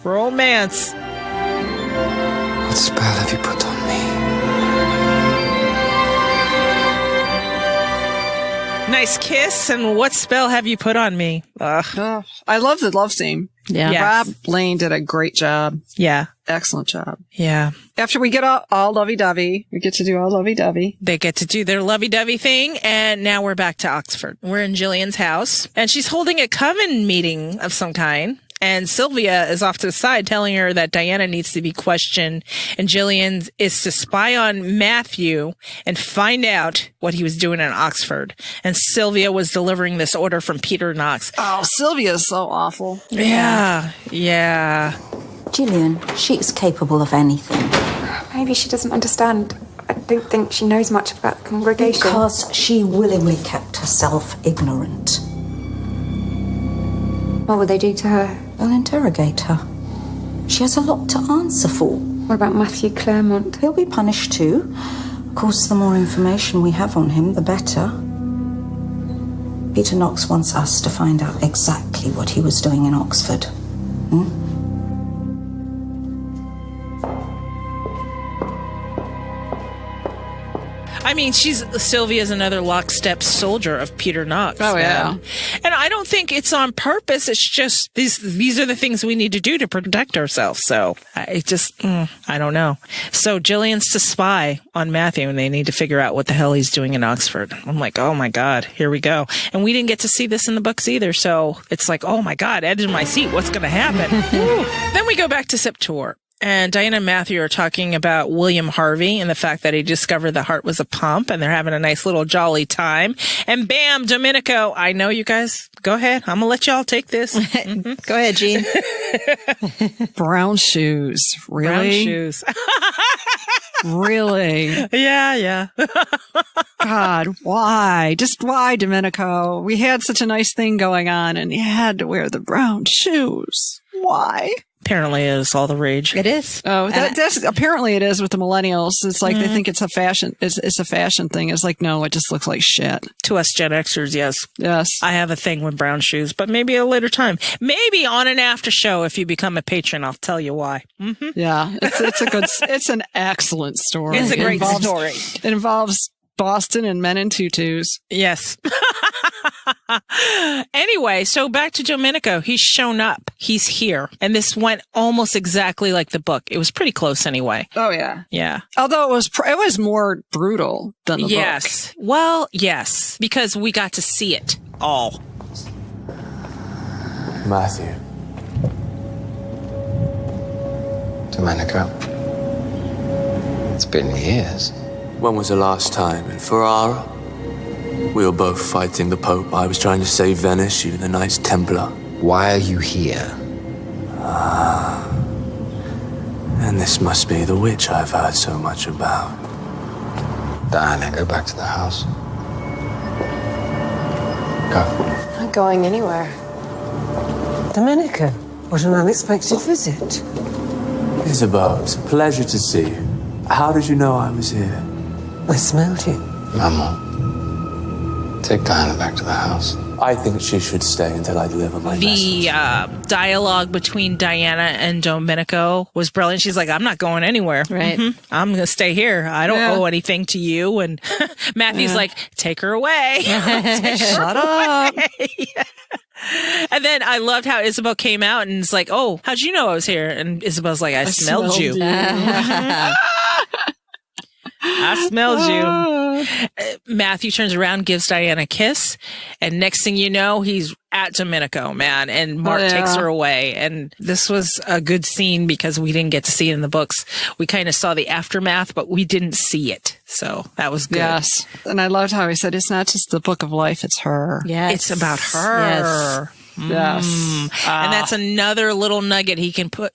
Romance. What spell have you put on me? Nice kiss. And what spell have you put on me? Oh, I love the love scene. Yeah. Yes. Rob Lane did a great job. Yeah. Excellent job. Yeah. After we get all lovey-dovey, we get to do all lovey-dovey. They get to do their lovey-dovey thing, and now we're back to Oxford. We're in Gillian's house, and she's holding a coven meeting of some kind. And Sylvia is off to the side telling her that Diana needs to be questioned, and Gillian is to spy on Matthew and find out what he was doing in Oxford. And Sylvia was delivering this order from Peter Knox. Oh, Sylvia's so awful. Yeah. Gillian, she's capable of anything. Maybe she doesn't understand. I don't think she knows much about the congregation. Because she willingly kept herself ignorant. What will they do to her? They'll interrogate her. She has a lot to answer for. What about Matthew Claremont? He'll be punished too. Of course, the more information we have on him, the better. Peter Knox wants us to find out exactly what he was doing in Oxford. I mean, Sylvia's another lockstep soldier of Peter Knox. Oh, yeah. And I don't think it's on purpose. It's just these are the things we need to do to protect ourselves. So I don't know. So Gillian's to spy on Matthew, and they need to figure out what the hell he's doing in Oxford. I'm like, oh my God, here we go. And we didn't get to see this in the books either. So it's like, oh my God, edge of my seat. What's going to happen? Then we go back to Sept-Tours. And Diana and Matthew are talking about William Harvey and the fact that he discovered the heart was a pump, and they're having a nice little jolly time. And bam, Domenico, I know you guys. Go ahead. I'm going to let y'all take this. Go ahead, Jean. Brown shoes. Really? Brown shoes. Really? Yeah. God, why? Just why, Domenico? We had such a nice thing going on, and you had to wear the brown shoes. Why? Apparently it's all the rage. It is. Oh, that's apparently it is with the millennials. It's like they think it's a fashion. It's a fashion thing. It's like, no, it just looks like shit. To us Gen Xers, yes. Yes. I have a thing with brown shoes, but maybe at a later time. Maybe on an after show, if you become a patron, I'll tell you why. Yeah. It's an excellent story. It's a great story. It involves Boston and men in tutus. Yes. Anyway, so back to Domenico. He's shown up. He's here. And this went almost exactly like the book. It was pretty close anyway. Oh, yeah. Yeah. Although it was more brutal than the book. Yes. Well, yes. Because we got to see it all. Matthew. Domenico. It's been years. When was the last time? In Ferrara? We were both fighting the Pope. I was trying to save Venice, you the Knights Templar. Why are you here? And this must be the witch I've heard so much about. Diana, go back to the house. Go. I'm not going anywhere. Domenico, what an unexpected visit. Isabeau, it's a pleasure to see you. How did you know I was here? I smelled you. Maman, take Diana back to the house. I think she should stay until I deliver my message. The dialogue between Diana and Domenico was brilliant. She's like, I'm not going anywhere. Right. I'm going to stay here. I don't owe anything to you. And Matthew's like, take her away. Shut up. And then I loved how Isabeau came out and it's like, oh, how'd you know I was here? And Isabeau's like, I smelled you. I smelled you. Matthew turns around, gives Diana a kiss, and next thing you know, he's at Domenico, man, and Mark takes her away. And this was a good scene because we didn't get to see it in the books. We kind of saw the aftermath, but we didn't see it. So that was good. Yes. And I loved how he said, it's not just the book of life, it's her. Yes. It's about her. Yes. Yes. And that's another little nugget he can put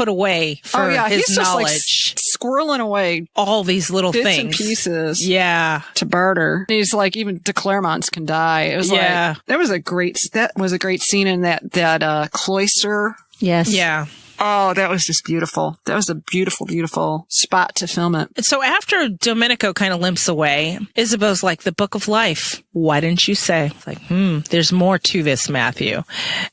away for his he's knowledge. Just like squirreling away all these little bits things and pieces. Yeah. To barter. He's like, even de Clermonts can die. It was like, that was a great scene in that cloister. Yes. Yeah. Oh, that was just beautiful. That was a beautiful, beautiful spot to film it. And so after Domenico kind of limps away, Isabeau's like, the book of life. Why didn't you say? It's like, there's more to this, Matthew.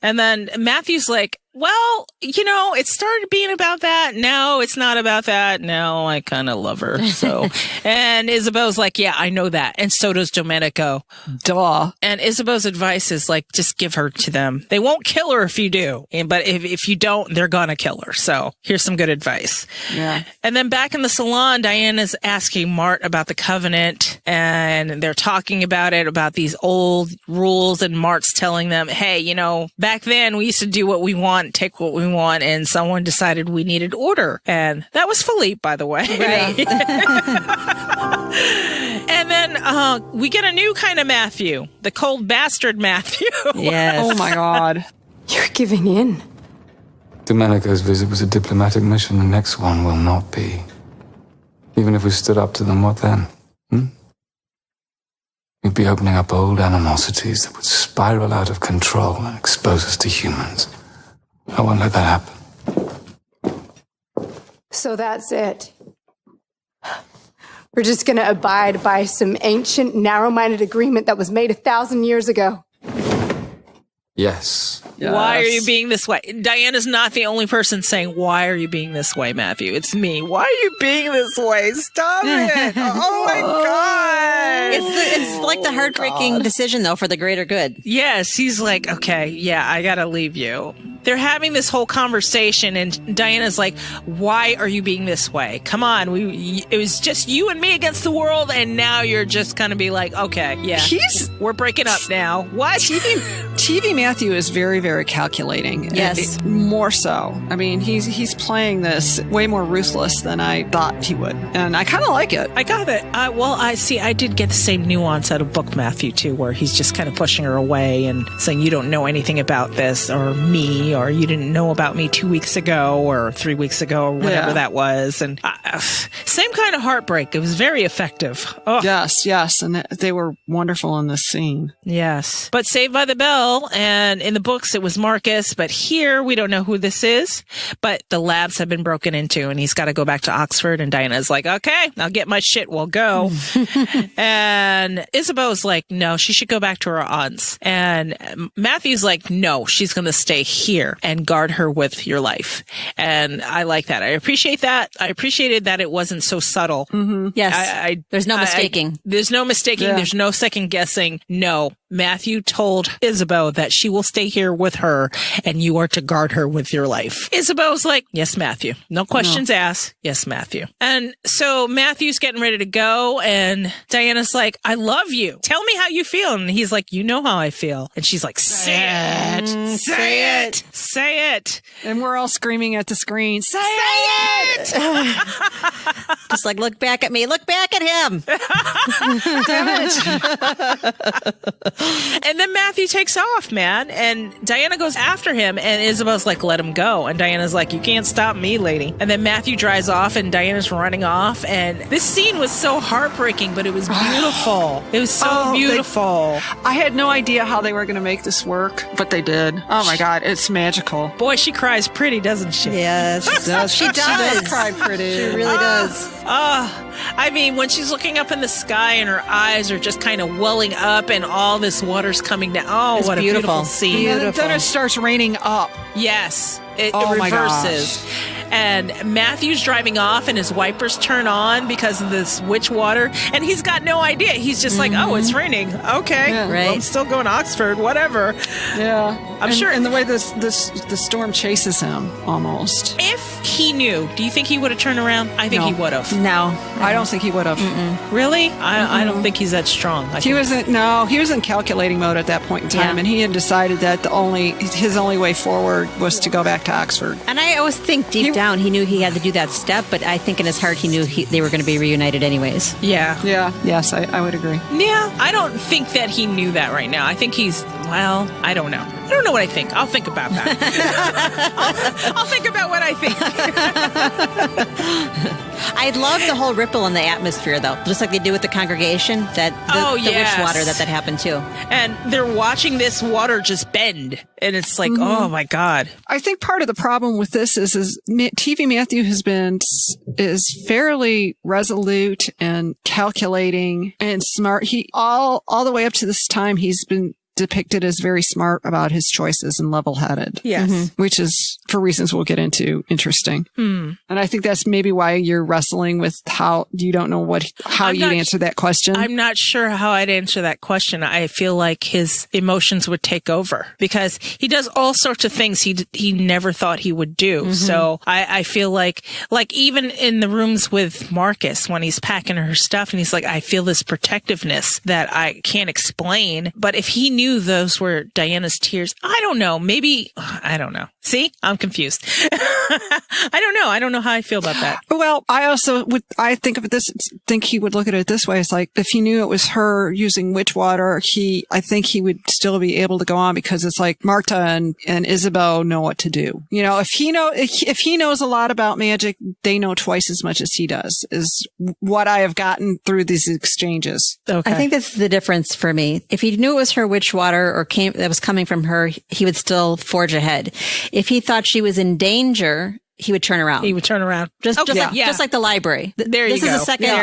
And then Matthew's like, well, it started being about that. No, it's not about that. No, I kind of love her. So, and Isabeau's like, yeah, I know that. And so does Domenico. Duh. And Isabeau's advice is like, just give her to them. They won't kill her if you do. But if you don't, they're going to kill her. So here's some good advice. Yeah. And then back in the salon, Diana's asking Mart about the covenant and they're talking about these old rules. And Mart's telling them, hey, back then we used to do what we want, take what we want, and someone decided we needed order. And that was Philippe, by the way. Right. And then we get a new kind of Matthew, the cold bastard Matthew. Yes. Oh my God. You're giving in. Domenico's visit was a diplomatic mission. The next one will not be. Even if we stood up to them, what then? We'd be opening up old animosities that would spiral out of control and expose us to humans. I won't let that happen. So that's it. We're just going to abide by some ancient, narrow-minded agreement that was made 1,000 years ago. Yes. Why are you being this way? Diana's not the only person saying, why are you being this way, Matthew? It's me. Why are you being this way? Stop it. Oh my God. It's like the heartbreaking decision, though, for the greater good. Yes. He's like, okay, yeah, I got to leave you. They're having this whole conversation and Diana's like, why are you being this way? Come on. It was just you and me against the world. And now you're just going to be like, okay, yeah, we're breaking up now. What? TV Matthew is very, very calculating. Yes. More so. I mean, he's playing this way more ruthless than I thought he would. And I kind of like it. I got it. I did get the same nuance out of book Matthew, too, where he's just kind of pushing her away and saying, you don't know anything about this or me, or you didn't know about me 2 weeks ago or 3 weeks ago or whatever that was. And same kind of heartbreak. It was very effective. Oh. Yes. And they were wonderful in this scene. Yes. But Saved by the Bell, and in the books it was Marcus, but here we don't know who this is, but the labs have been broken into and he's got to go back to Oxford, and Diana's like, okay, I'll get my shit, we'll go. And Isabeau's like, no, she should go back to her aunts. And Matthew's like, no, she's going to stay here and guard her with your life. And I like that. I appreciate that. I appreciated that it wasn't so subtle. Mm-hmm. Yes. There's no mistaking. There's no mistaking. Yeah. There's no second guessing. No. Matthew told Isabeau that she will stay here with her and you are to guard her with your life. Isabeau's like, yes, Matthew. No questions asked. Yes, Matthew. And so Matthew's getting ready to go and Diana's like, I love you. Tell me how you feel. And he's like, you know how I feel. And she's like, say it. Say it. Say it. And we're all screaming at the screen. Say it. Just like, look back at me. Look back at him. Damn it. And then Matthew takes off, man. And Diana goes after him. And Isabeau's like, let him go. And Diana's like, you can't stop me, lady. And then Matthew drives off and Diana's running off. And this scene was so heartbreaking, but it was beautiful. It was so beautiful. I had no idea how they were going to make this work, but they did. Oh my God, it's magical. Boy, she cries pretty, doesn't she? Yes. She does. She does cry pretty. She really does. I mean, when she's looking up in the sky and her eyes are just kind of welling up and all this water's coming down. Oh, it's what a beautiful scene. And then it starts raining up. Yes. It my reverses. gosh. And Matthew's driving off and his wipers turn on because of this witch water. And he's got no idea. He's just like, oh, it's raining. Okay. Yeah. Well, I'm still going to Oxford. Whatever. Yeah. I'm sure. And the way the storm chases him, almost. If he knew, do you think he would have turned around? I think he would have. No. I don't think he would have. Really? I don't think he's that strong. He was in calculating mode at that point in time, and he had decided that his only way forward was to go back to Oxford. And I always think deep down he knew he had to do that step, but I think in his heart he knew they were going to be reunited anyways. Yeah. Yeah. Yes, I would agree. Yeah. I don't think that he knew that right now. I think I don't know. I don't know what I think. I'll think about that. I'll think about what I think. I love the whole ripple in the atmosphere, though. Just like they do with the congregation, the witch water that happened too. And they're watching this water just bend. And it's like, oh my God. I think part of the problem with this is TV Matthew is fairly resolute and calculating and smart. He all the way up to this time, he's been depicted as very smart about his choices and level-headed. Yes. Which is, for reasons we'll get into, interesting. And I think that's maybe why you're wrestling with how you don't know how you'd answer that question. I'm not sure how I'd answer that question. I feel like his emotions would take over because he does all sorts of things he never thought he would do. So I feel like even in the rooms with Marcus when he's packing her stuff and he's like, I feel this protectiveness that I can't explain. But if he knew those were Diana's tears, I don't know. Maybe, I don't know. See, I'm confused. I don't know. I don't know how I feel about that. Well, I think he would look at it this way. It's like, if he knew it was her using witch water, I think he would still be able to go on because it's like Marta and Isabeau know what to do. You know, if he knows a lot about magic, they know twice as much as he does, is what I have gotten through these exchanges. Okay. I think that's the difference for me. If he knew it was her witch water or that was coming from her, he would still forge ahead. If he thought she was in danger, he would turn around. He would turn around. Just like the library. There you go.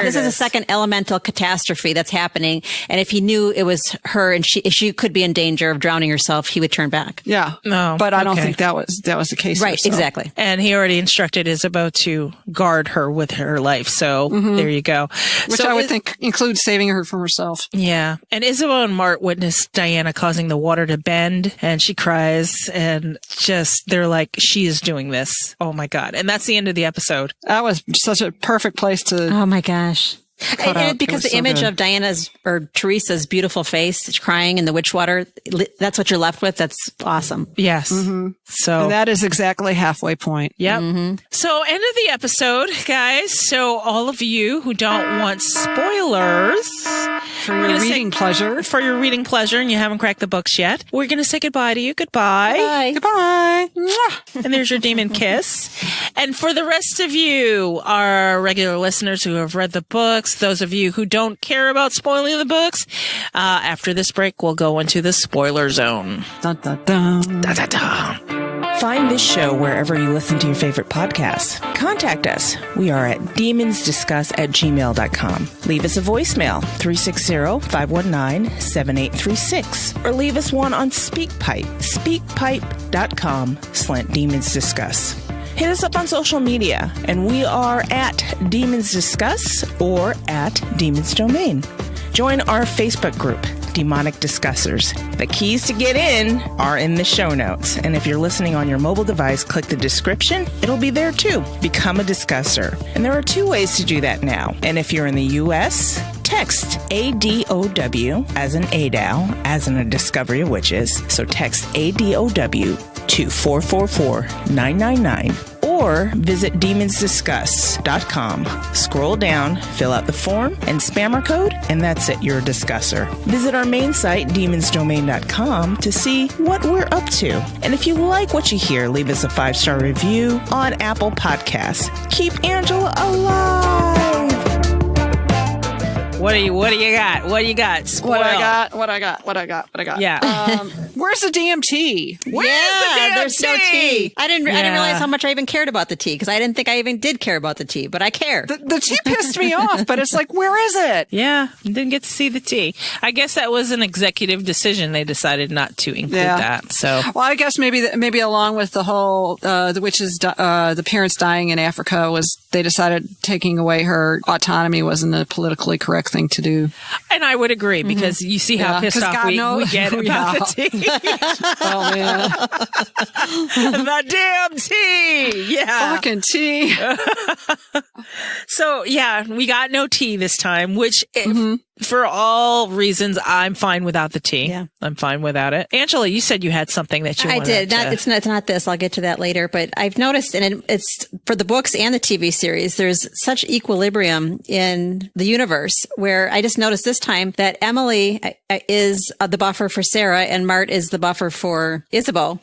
This is a second elemental catastrophe that's happening. And if he knew it was her and she could be in danger of drowning herself, he would turn back. Yeah. No. But I don't think that was the case. Right. Exactly. And he already instructed Isabeau to guard her with her life. So there you go. Which I would think includes saving her from herself. Yeah. And Isabeau and Mart witness Diana causing the water to bend and she cries and they're like, she is doing this. Oh my God. And that's the end of the episode. That was such a perfect place to. Oh my gosh. And because the image good. of Diana's or Teresa's beautiful face crying in the witch water, that's what you're left with. That's awesome. Yes. So and that is exactly halfway point. Yep. So end of the episode, guys. So all of you who don't want spoilers for your reading pleasure, and you haven't cracked the books yet, we're going to say goodbye to you. Goodbye. Bye. Goodbye. And there's your demon kiss. And for the rest of you, our regular listeners who have read the books, those of you who don't care about spoiling the books, after this break, we'll go into the spoiler zone. Dun, dun, dun. Da, da, da. Find this show wherever you listen to your favorite podcasts. Contact us. We are at demonsdiscuss@gmail.com. Leave us a voicemail, 360-519-7836. Or leave us one on SpeakPipe, speakpipe.com/demonsdiscuss. Hit us up on social media, and we are at Demons Discuss or at Demons Domain. Join our Facebook group, Demonic Discussers. The keys to get in are in the show notes. And if you're listening on your mobile device, click the description. It'll be there too. Become a discusser. And there are 2 ways to do that now. And if you're in the U.S., text ADOW as in ADOW, as in a discovery of witches. So text ADOW to 444-999. or visit demonsdiscuss.com. Scroll down, fill out the form, and spam our code, and that's it. You're a discusser. Visit our main site, demonsdomain.com, to see what we're up to. And if you like what you hear, leave us a 5-star review on Apple Podcasts. Keep Angela alive. What do you got? What do you got? Spoil. What I got. Yeah. Where's the damn tea? There's no tea. I didn't realize how much I even cared about the tea, because I didn't think I even did care about the tea, but I care. The tea pissed me off, but it's like, where is it? Yeah, didn't get to see the tea. I guess that was an executive decision. They decided not to include that. So, well, I guess maybe along with the whole the witches, the parents dying in Africa, was they decided taking away her autonomy wasn't a politically correct thing to do. And I would agree, because you see how pissed off we get about the tea. Oh man, the damn tea! Yeah, fucking tea. So yeah, we got no tea this time, which for all reasons, I'm fine without the tea. Yeah. I'm fine without it. Angela, you said you had something that you wanted did. to... It's not this. I'll get to that later. But I've noticed, and it's for the books and the TV series, there's such equilibrium in the universe, where I just noticed this time that Emily is the buffer for Sarah and Mart is the buffer for Isabeau.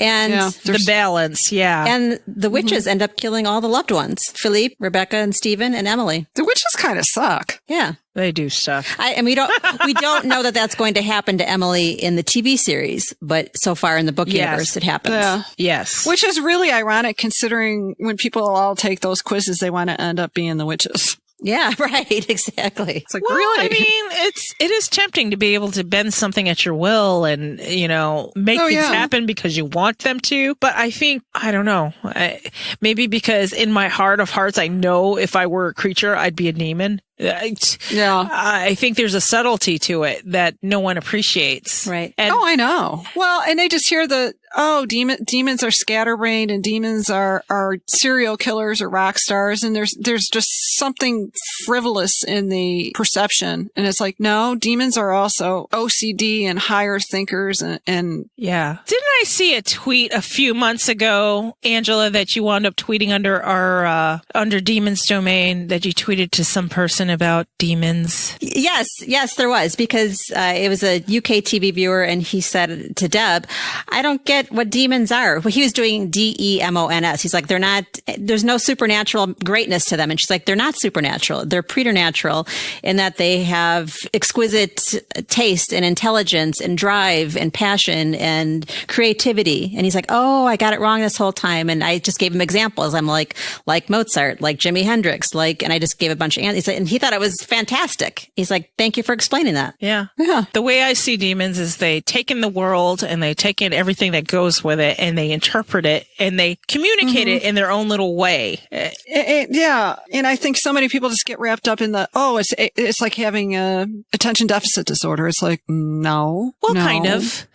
And the balance, And the witches end up killing all the loved ones. Philippe, Rebecca, and Stephen, and Emily. The witches kind of suck. Yeah. They do suck. And we don't know that that's going to happen to Emily in the TV series, but so far in the book universe, it happens. Yeah. Yes. Which is really ironic, considering when people all take those quizzes, they want to end up being the witches. Yeah, right. Exactly. It's like, well, really? I mean, it is tempting to be able to bend something at your will and, make things happen because you want them to. But I think, I don't know, maybe because in my heart of hearts, I know if I were a creature, I'd be a demon. I think there's a subtlety to it that no one appreciates. Right. And I know. Well, and they just hear demons are scatterbrained and demons are serial killers or rock stars. And there's just something frivolous in the perception. And it's like, no, demons are also OCD and higher thinkers and yeah. Didn't I see a tweet a few months ago, Angela, that you wound up tweeting under Demons Domain, that you tweeted to some person about demons? Yes, there was, because it was a UK TV viewer, and he said to Deb, I don't get what demons are. Well, he was doing DEMONS. He's like, there's no supernatural greatness to them. And she's like, they're not supernatural. They're preternatural in that they have exquisite taste and intelligence and drive and passion and creativity. And he's like, oh, I got it wrong this whole time. And I just gave him examples. I'm like Mozart, like Jimi Hendrix, and I just gave a bunch of answers. And he thought it was fantastic. He's like, thank you for explaining that. Yeah. The way I see demons is they take in the world and they take in everything that goes with it, and they interpret it and they communicate it in their own little way. Yeah. And I think so many people just get wrapped up in it's like having a attention deficit disorder. It's like, no. Well, kind of.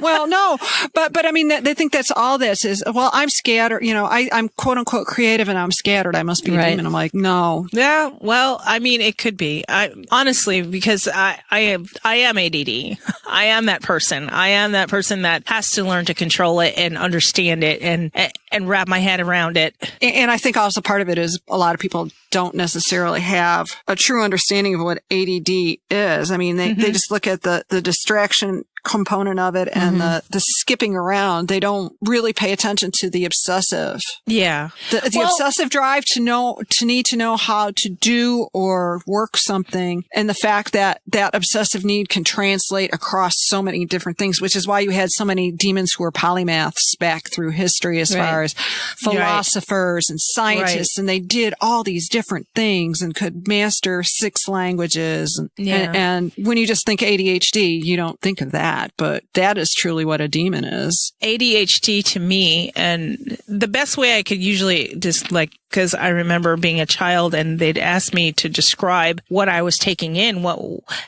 Well, no, but I mean, they think that's all this is. Well, I'm scattered. I'm quote unquote creative and I'm scattered. I must be a demon. I'm like, no. Yeah. Well, I mean, it could be. Honestly, because I am ADD. I am that person. I am that person that has to learn to control it and understand it and wrap my head around it. And I think also part of it is a lot of people don't necessarily have a true understanding of what ADD is. I mean, they just look at the distraction component of it and the skipping around. They don't really pay attention to the obsessive. Yeah. The obsessive drive to need to know how to do or work something, and the fact that obsessive need can translate across so many different things, which is why you had so many demons who were polymaths back through history as far as philosophers and scientists, and they did all these different things and could master 6 languages. And when you just think ADHD, you don't think of that. But that is truly what a demon is. ADHD to me, and the best way I could usually just because I remember being a child and they'd ask me to describe what I was taking in.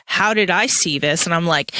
How did I see this? And I'm like,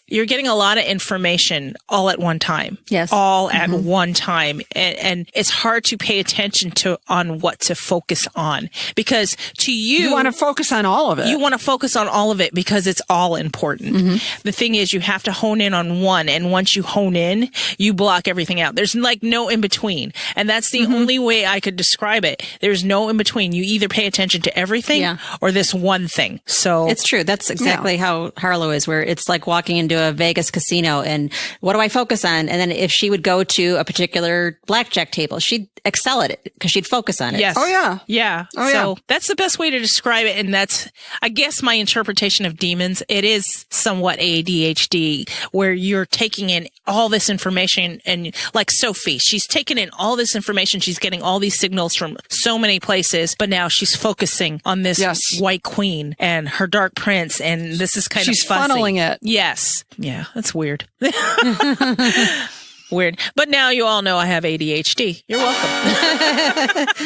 you're getting a lot of information all at one time. Yes. All at one time. And it's hard to pay attention on what to focus on, because to you want to focus on all of it. You want to focus on all of it because it's all important. The thing is, you have to hone in on one. And once you hone in, you block everything out. There's like no in between. And that's the only way I could describe it. There's no in between. You either pay attention to everything or this one thing. So it's true. That's exactly how Harlow is, where it's like walking into a Vegas casino and what do I focus on? And then if she would go to a particular blackjack table, she'd excel at it because she'd focus on it. Yes. Oh, yeah. Yeah. So that's the best way to describe it. And that's, I guess, my interpretation of demons. It is somewhat ADHD, where you're taking in all this information, and like Sophie, she's taking in all this information. She's getting all these signals from so many places, but now she's focusing on this White Queen and her Dark Prince. And this is kind of she's fussy. funneling it. Yes. Yeah. That's weird. Weird. But now you all know I have ADHD. You're welcome.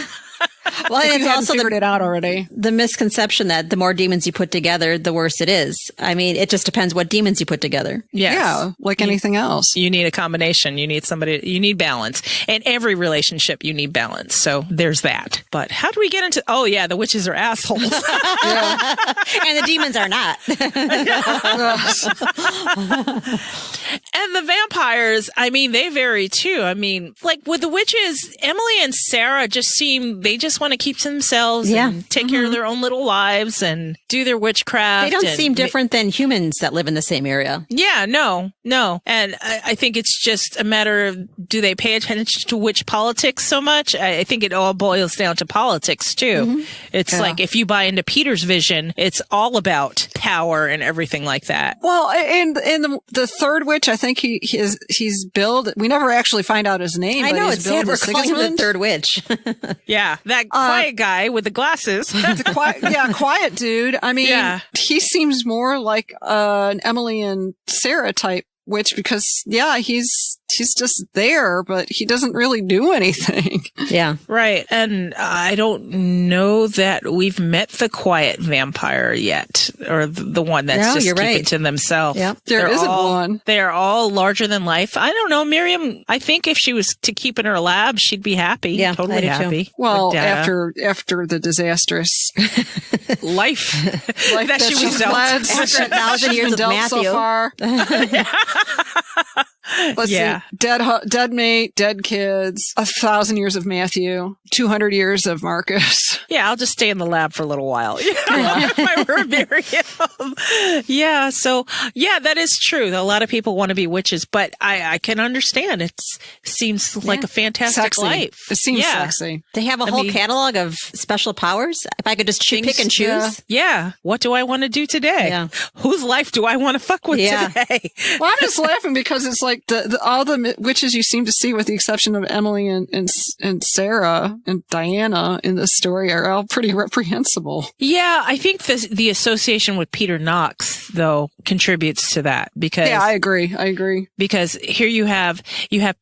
Well, and it's also figured it out already. The misconception that the more demons you put together, the worse it is. I mean, it just depends what demons you put together. Yes. Yeah, like anything else. You need a combination. You need you need balance. In every relationship, you need balance. So there's that. But how do we get into, the witches are assholes. And the demons are not. And the vampires, I mean, they vary too. I mean, like with the witches, Emily and Sarah they just want to keep to themselves and take care of their own little lives and do their witchcraft. They don't seem different than humans that live in the same area. Yeah, no. And I think it's just a matter of, do they pay attention to witch politics so much? I think it all boils down to politics too. It's like, if you buy into Peter's vision, it's all about power and everything like that. Well, and the third witch, I think he's billed. We never actually find out his name. I know, but it's sad we're calling him the third witch. Yeah, that quiet guy with the glasses. Quiet dude. I mean, he seems more like an Emily and Sarah type witch because, he's just there, but he doesn't really do anything. Yeah. Right. And I don't know that we've met the quiet vampire yet, or the one that's just keeping to themselves. Yeah. There isn't one. They are all larger than life. I don't know. Miriam, I think if she was to keep in her lab, she'd be happy. Yeah, totally happy. Well, after the disastrous life that she was dealt. After 1,000 years of Matthew. So far. Let's see. Dead mate, dead kids, 1,000 years of Matthew, 200 years of Marcus. Yeah, I'll just stay in the lab for a little while. My herbarium. Yeah, so that is true. A lot of people want to be witches, but I can understand. It seems like a fantastic life. It seems sexy. They have a whole catalog of special powers. If I could just pick and choose. Yeah. What do I want to do today? Yeah. Whose life do I want to fuck with today? Well, I'm just laughing because it's like all the witches you seem to see, with the exception of Emily and Sarah and Diana in this story, are all pretty reprehensible. Yeah, I think the association with Peter Knox, though, contributes to that because I agree. Because here you have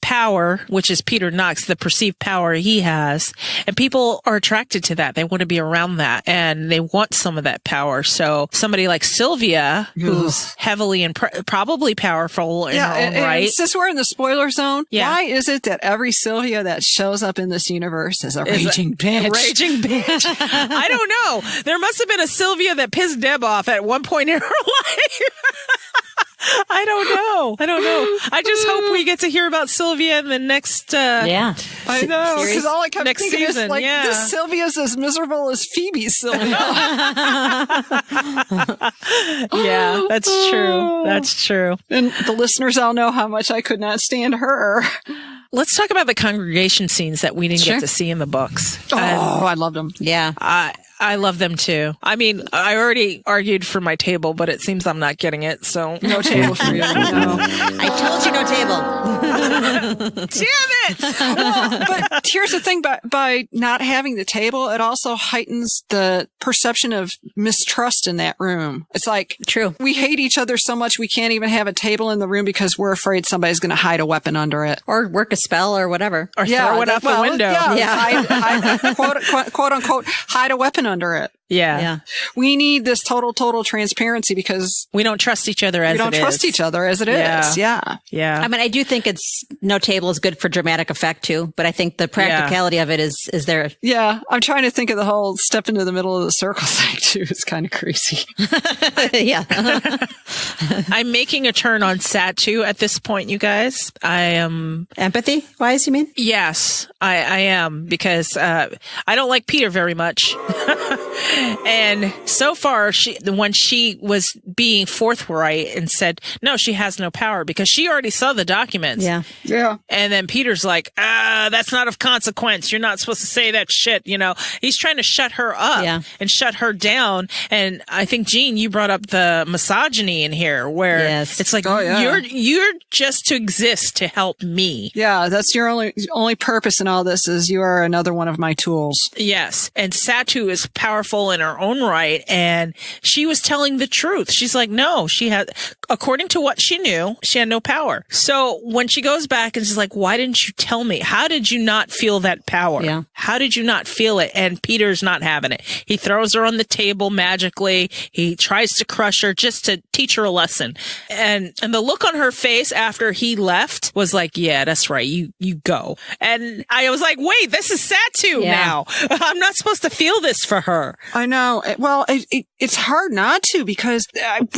power, which is Peter Knox, the perceived power he has, and people are attracted to that. They want to be around that, and they want some of that power. So somebody like Sylvia, who's heavily and probably powerful in her own right. Since we're in the spoiler zone, why is it that every Sylvia that shows up in this universe is a raging bitch? Raging bitch. I don't know. There must have been a Sylvia that pissed Deb off at one point in her life. I don't know. I just hope we get to hear about Sylvia in the next. I know, because all I kept next thinking season, is like, this Sylvia's as miserable as Phoebe's Sylvia. Yeah, that's true. That's true. And the listeners all know how much I could not stand her. Let's talk about the congregation scenes that we didn't get to see in the books. I loved them. Yeah. I love them too. I mean, I already argued for my table, but it seems I'm not getting it. So no table for you. No. I told you no table. Damn it! Well, but here's the thing: by not having the table, it also heightens the perception of mistrust in that room. It's like true. We hate each other so much we can't even have a table in the room because we're afraid somebody's going to hide a weapon under it, or work a spell, or whatever, or throw it out the window. Hide, quote unquote, hide a weapon under it. Yeah. We need this total transparency because we don't trust each other as it is. We don't trust each other as it is. Yeah. Yeah. I mean, I do think no table is good for dramatic effect too, but I think the practicality of it is there. Yeah. I'm trying to think of the whole step into the middle of the circle thing too. It's kind of crazy. Yeah. I'm making a turn on Sept-Tours at this point, you guys. I am empathy wise, you mean? Yes, I am, because I don't like Peter very much. And so far, when she was being forthright and said, no, she has no power because she already saw the documents. Yeah. Yeah. And then Peter's like, that's not of consequence. You're not supposed to say that shit. You know, he's trying to shut her up and shut her down. And I think, Jean, you brought up the misogyny in here where it's like, you're just to exist to help me. Yeah. That's your only purpose in all this is you are another one of my tools. Yes. And Sept-Tours is powerful in her own right. And she was telling the truth. She's like, no, she had, according to what she knew, she had no power. So when she goes back and she's like, why didn't you tell me? How did you not feel that power? Yeah. How did you not feel it? And Peter's not having it. He throws her on the table magically. He tries to crush her just to teach her a lesson. And the look on her face after he left was like, yeah, that's right. You go. And I was like, wait, this is Sept-Tours now. I'm not supposed to feel this for her. I know. Well, it's hard not to because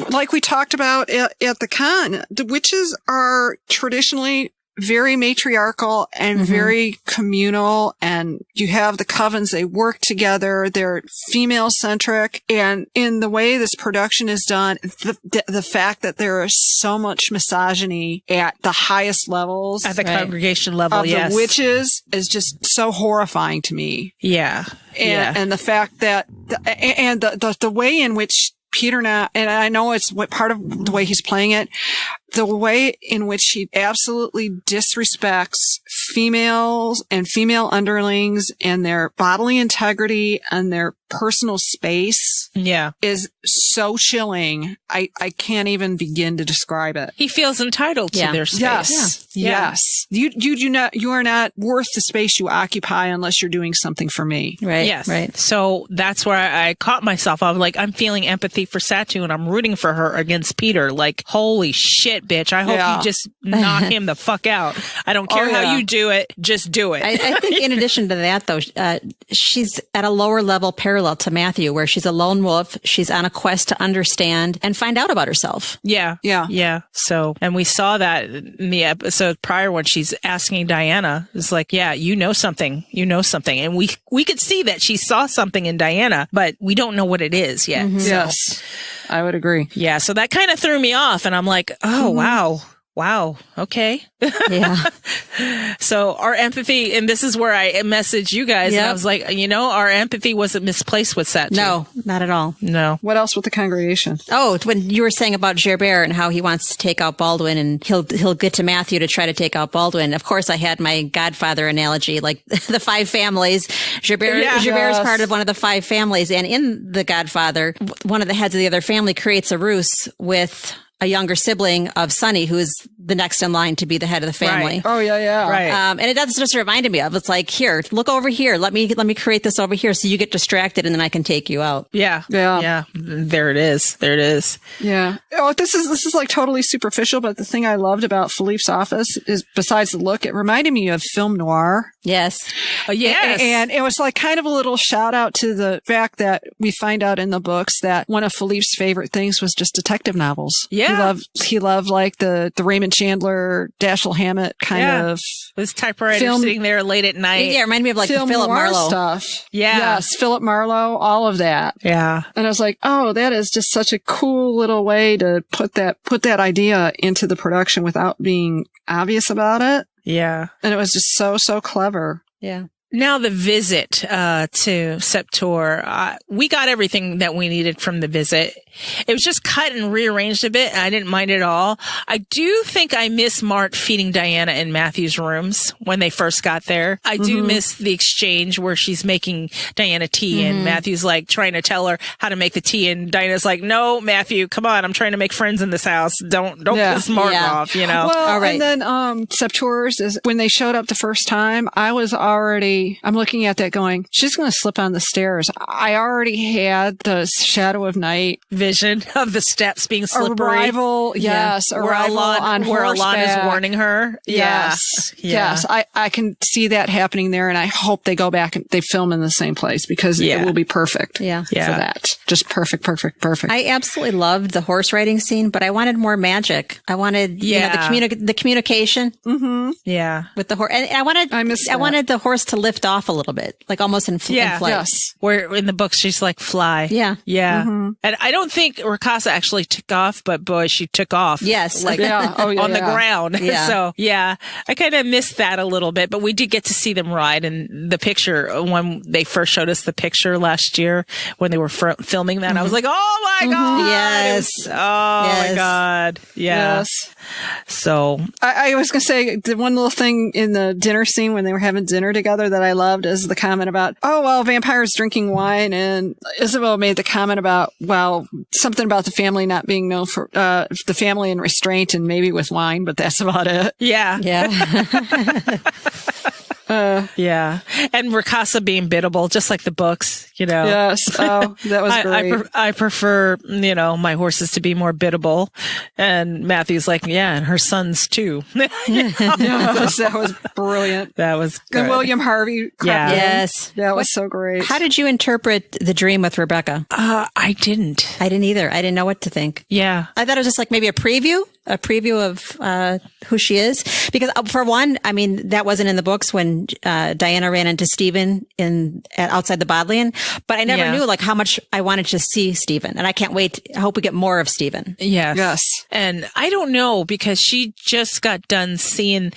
like we talked about at the con, the witches are traditionally very matriarchal and very communal, and you have the covens, they work together, they're female centric, and in the way this production is done, the fact that there is so much misogyny at the highest levels, at the congregation level, of the witches is just so horrifying to me. Yeah. And the fact that the way in which Peter now, and I know it's part of the way he's playing it, the way in which he absolutely disrespects females and female underlings and their bodily integrity and their personal space is so chilling. I can't even begin to describe it. He feels entitled to their space. Yes. You are not worth the space you occupy unless you're doing something for me. Right. Yes. Right. So that's where I caught myself. I was like, I'm feeling empathy for Sept-Tours and I'm rooting for her against Peter. Like, holy shit, bitch. I hope you just knock him the fuck out. I don't care how you do it. Just do it. I think in addition to that, though, she's at a lower level parallel to Matthew, where she's a lone wolf. She's on a quest to understand and find out about herself. Yeah. So, and we saw that in the episode prior when she's asking Diana, it's like, yeah, you know something. And we could see that she saw something in Diana, but we don't know what it is yet. Mm-hmm. So. Yes, I would agree. Yeah. So that kind of threw me off and I'm like, oh, wow. Okay. Yeah. So our empathy, and this is where I messaged you guys, and I was like, our empathy wasn't misplaced with Sept-Tours. No, not at all. No. What else with the congregation? Oh, when you were saying about Gerbert and how he wants to take out Baldwin and he'll get to Matthew to try to take out Baldwin. Of course, I had my Godfather analogy, like the 5 families. Gerbert is part of one of the 5 families. And in the Godfather, one of the heads of the other family creates a ruse with a younger sibling of Sonny, who is the next in line to be the head of the family. Right. Oh, yeah. Right. And that's just reminded me of, it's like, here, look over here. Let me create this over here so you get distracted and then I can take you out. Yeah. There it is. Yeah. Oh, this is like totally superficial, but the thing I loved about Philippe's office is, besides the look, it reminded me of film noir. Yes. Yes. And it was like kind of a little shout out to the fact that we find out in the books that one of Philippe's favorite things was just detective novels. Yeah. He loved like the Raymond Chandler, Dashiell Hammett kind of his typewriter sitting there late at night. Yeah, it reminded me of like the Philip Marlowe stuff. Yeah. Yes, Philip Marlowe, all of that. Yeah. And I was like, oh, that is just such a cool little way to put that idea into the production without being obvious about it. Yeah. And it was just so clever. Yeah. Now the visit to Sept-Tours, we got everything that we needed from the visit. It was just cut and rearranged a bit. I didn't mind it all. I do think I miss Mart feeding Diana in Matthew's rooms when they first got there. I do miss the exchange where she's making Diana tea and Matthew's like trying to tell her how to make the tea, and Diana's like, "No, Matthew, come on, I'm trying to make friends in this house. Don't piss Mart off, you know." Well, all right. And then Sept-Tours is when they showed up the first time. I'm looking at that going, she's going to slip on the stairs. I already had the Shadow of Night vision of the steps being slippery. Arrival on where horseback. Alana is warning her. Yes. Yeah. Yes. I can see that happening there, and I hope they go back and they film in the same place because it will be perfect for that. Just perfect. I absolutely loved the horse riding scene, but I wanted more magic. I wanted the communication with the horse. And I wanted the horse to lift off a little bit, like almost in flight. Yes. Where in the book she's like fly. Yeah. And I don't think Ricasa actually took off, but boy, she took off. Yes. Like on the ground. Yeah. So I kind of missed that a little bit, but we did get to see them ride. And the picture, when they first showed us the picture last year, when they were filming that, I was like, oh my God. Yes. My God. Yeah. Yes. So I was going to say the one little thing in the dinner scene when they were having dinner together that I loved is the comment about, vampires drinking wine. And Isabeau made the comment about, something about the family not being known for, the family in restraint and maybe with wine, but that's about it. Yeah. And Ricasa being biddable, just like the books, you know. Yes. Oh, that was great. I prefer, my horses to be more biddable. And Matthew's like, and her sons too. Yes, that was brilliant. That was good. And William Harvey. Yes. That was so great. How did you interpret the dream with Rebecca? I didn't. I didn't either. I didn't know what to think. Yeah. I thought it was just like maybe a preview of who she is. Because for one, that wasn't in the books when Diana ran into Stephen outside the Bodleian. But I never knew like how much I wanted to see Stephen. And I can't wait. I hope we get more of Stephen. Yes. And I don't know, because she just got done seeing...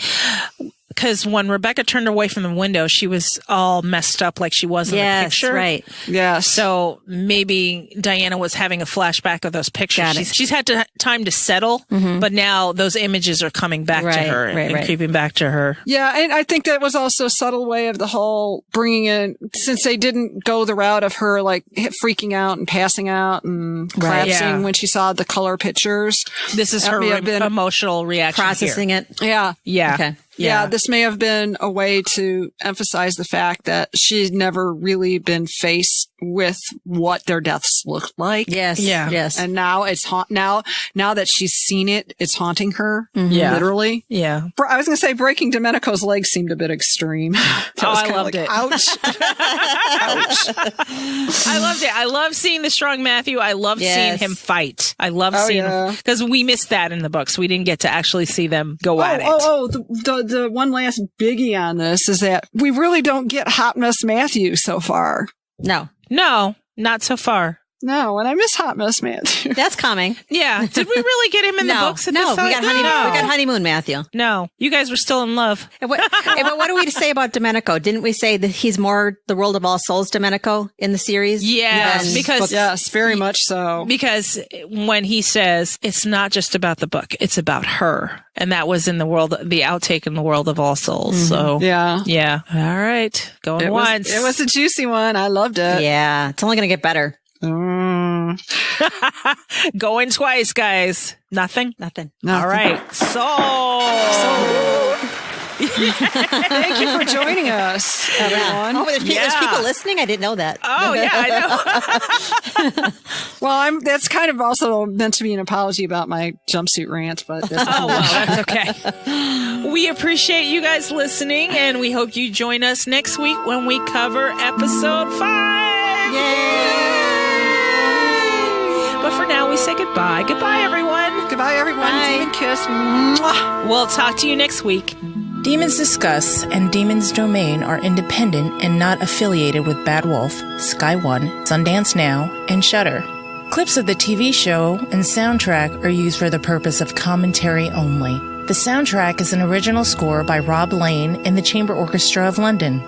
Because when Rebecca turned away from the window, she was all messed up like she was in the picture. Right. Yeah. So maybe Diana was having a flashback of those pictures. She's had time to settle, but now those images are coming back to her and creeping back to her. Yeah, and I think that was also a subtle way of the whole bringing in, since they didn't go the route of her like freaking out and passing out and collapsing when she saw the color pictures. This is her emotional reaction. Processing it. Yeah. Yeah. Okay. Yeah, this may have been a way to emphasize the fact that she's never really been faced with what their deaths looked like. Yes. Yeah. Yes. And now it's now that she's seen it, it's haunting her. Yeah. Literally. Yeah. I was going to say breaking Domenico's leg seemed a bit extreme. I loved it. Ouch. Ouch. I loved it. I love seeing the strong Matthew. I love seeing him fight. I love seeing him, because we missed that in the books. We didn't get to actually see them go at it. The one last biggie on this is that we really don't get Hot Mess Matthew so far. No, not so far. No, and I miss Hot Mess Matthew. That's coming. Yeah. Did we really get him in the books? No, we got honeymoon Matthew. No, you guys were still in love. But what do we say about Domenico? Didn't we say that he's more the World of All Souls Domenico in the series? Yes, because yes, very much so. Because when he says it's not just about the book, it's about her. And that was in the outtake in the World of All Souls. So yeah. All right. Going once. It was a juicy one. I loved it. Yeah. It's only going to get better. Going twice, guys. Nothing. All right. Thank you for joining us, everyone. Oh, there's people listening? I didn't know that. Oh, yeah, I know. Well, that's kind of also meant to be an apology about my jumpsuit rant, but that's okay. We appreciate you guys listening, and we hope you join us next week when we cover episode 5. Yay! But for now, we say goodbye. Goodbye, everyone. Goodbye, everyone. Bye. Demon kiss. Mwah. We'll talk to you next week. Demons Discuss and Demons Domain are independent and not affiliated with Bad Wolf, Sky One, Sundance Now, and Shudder. Clips of the TV show and soundtrack are used for the purpose of commentary only. The soundtrack is an original score by Rob Lane and the Chamber Orchestra of London.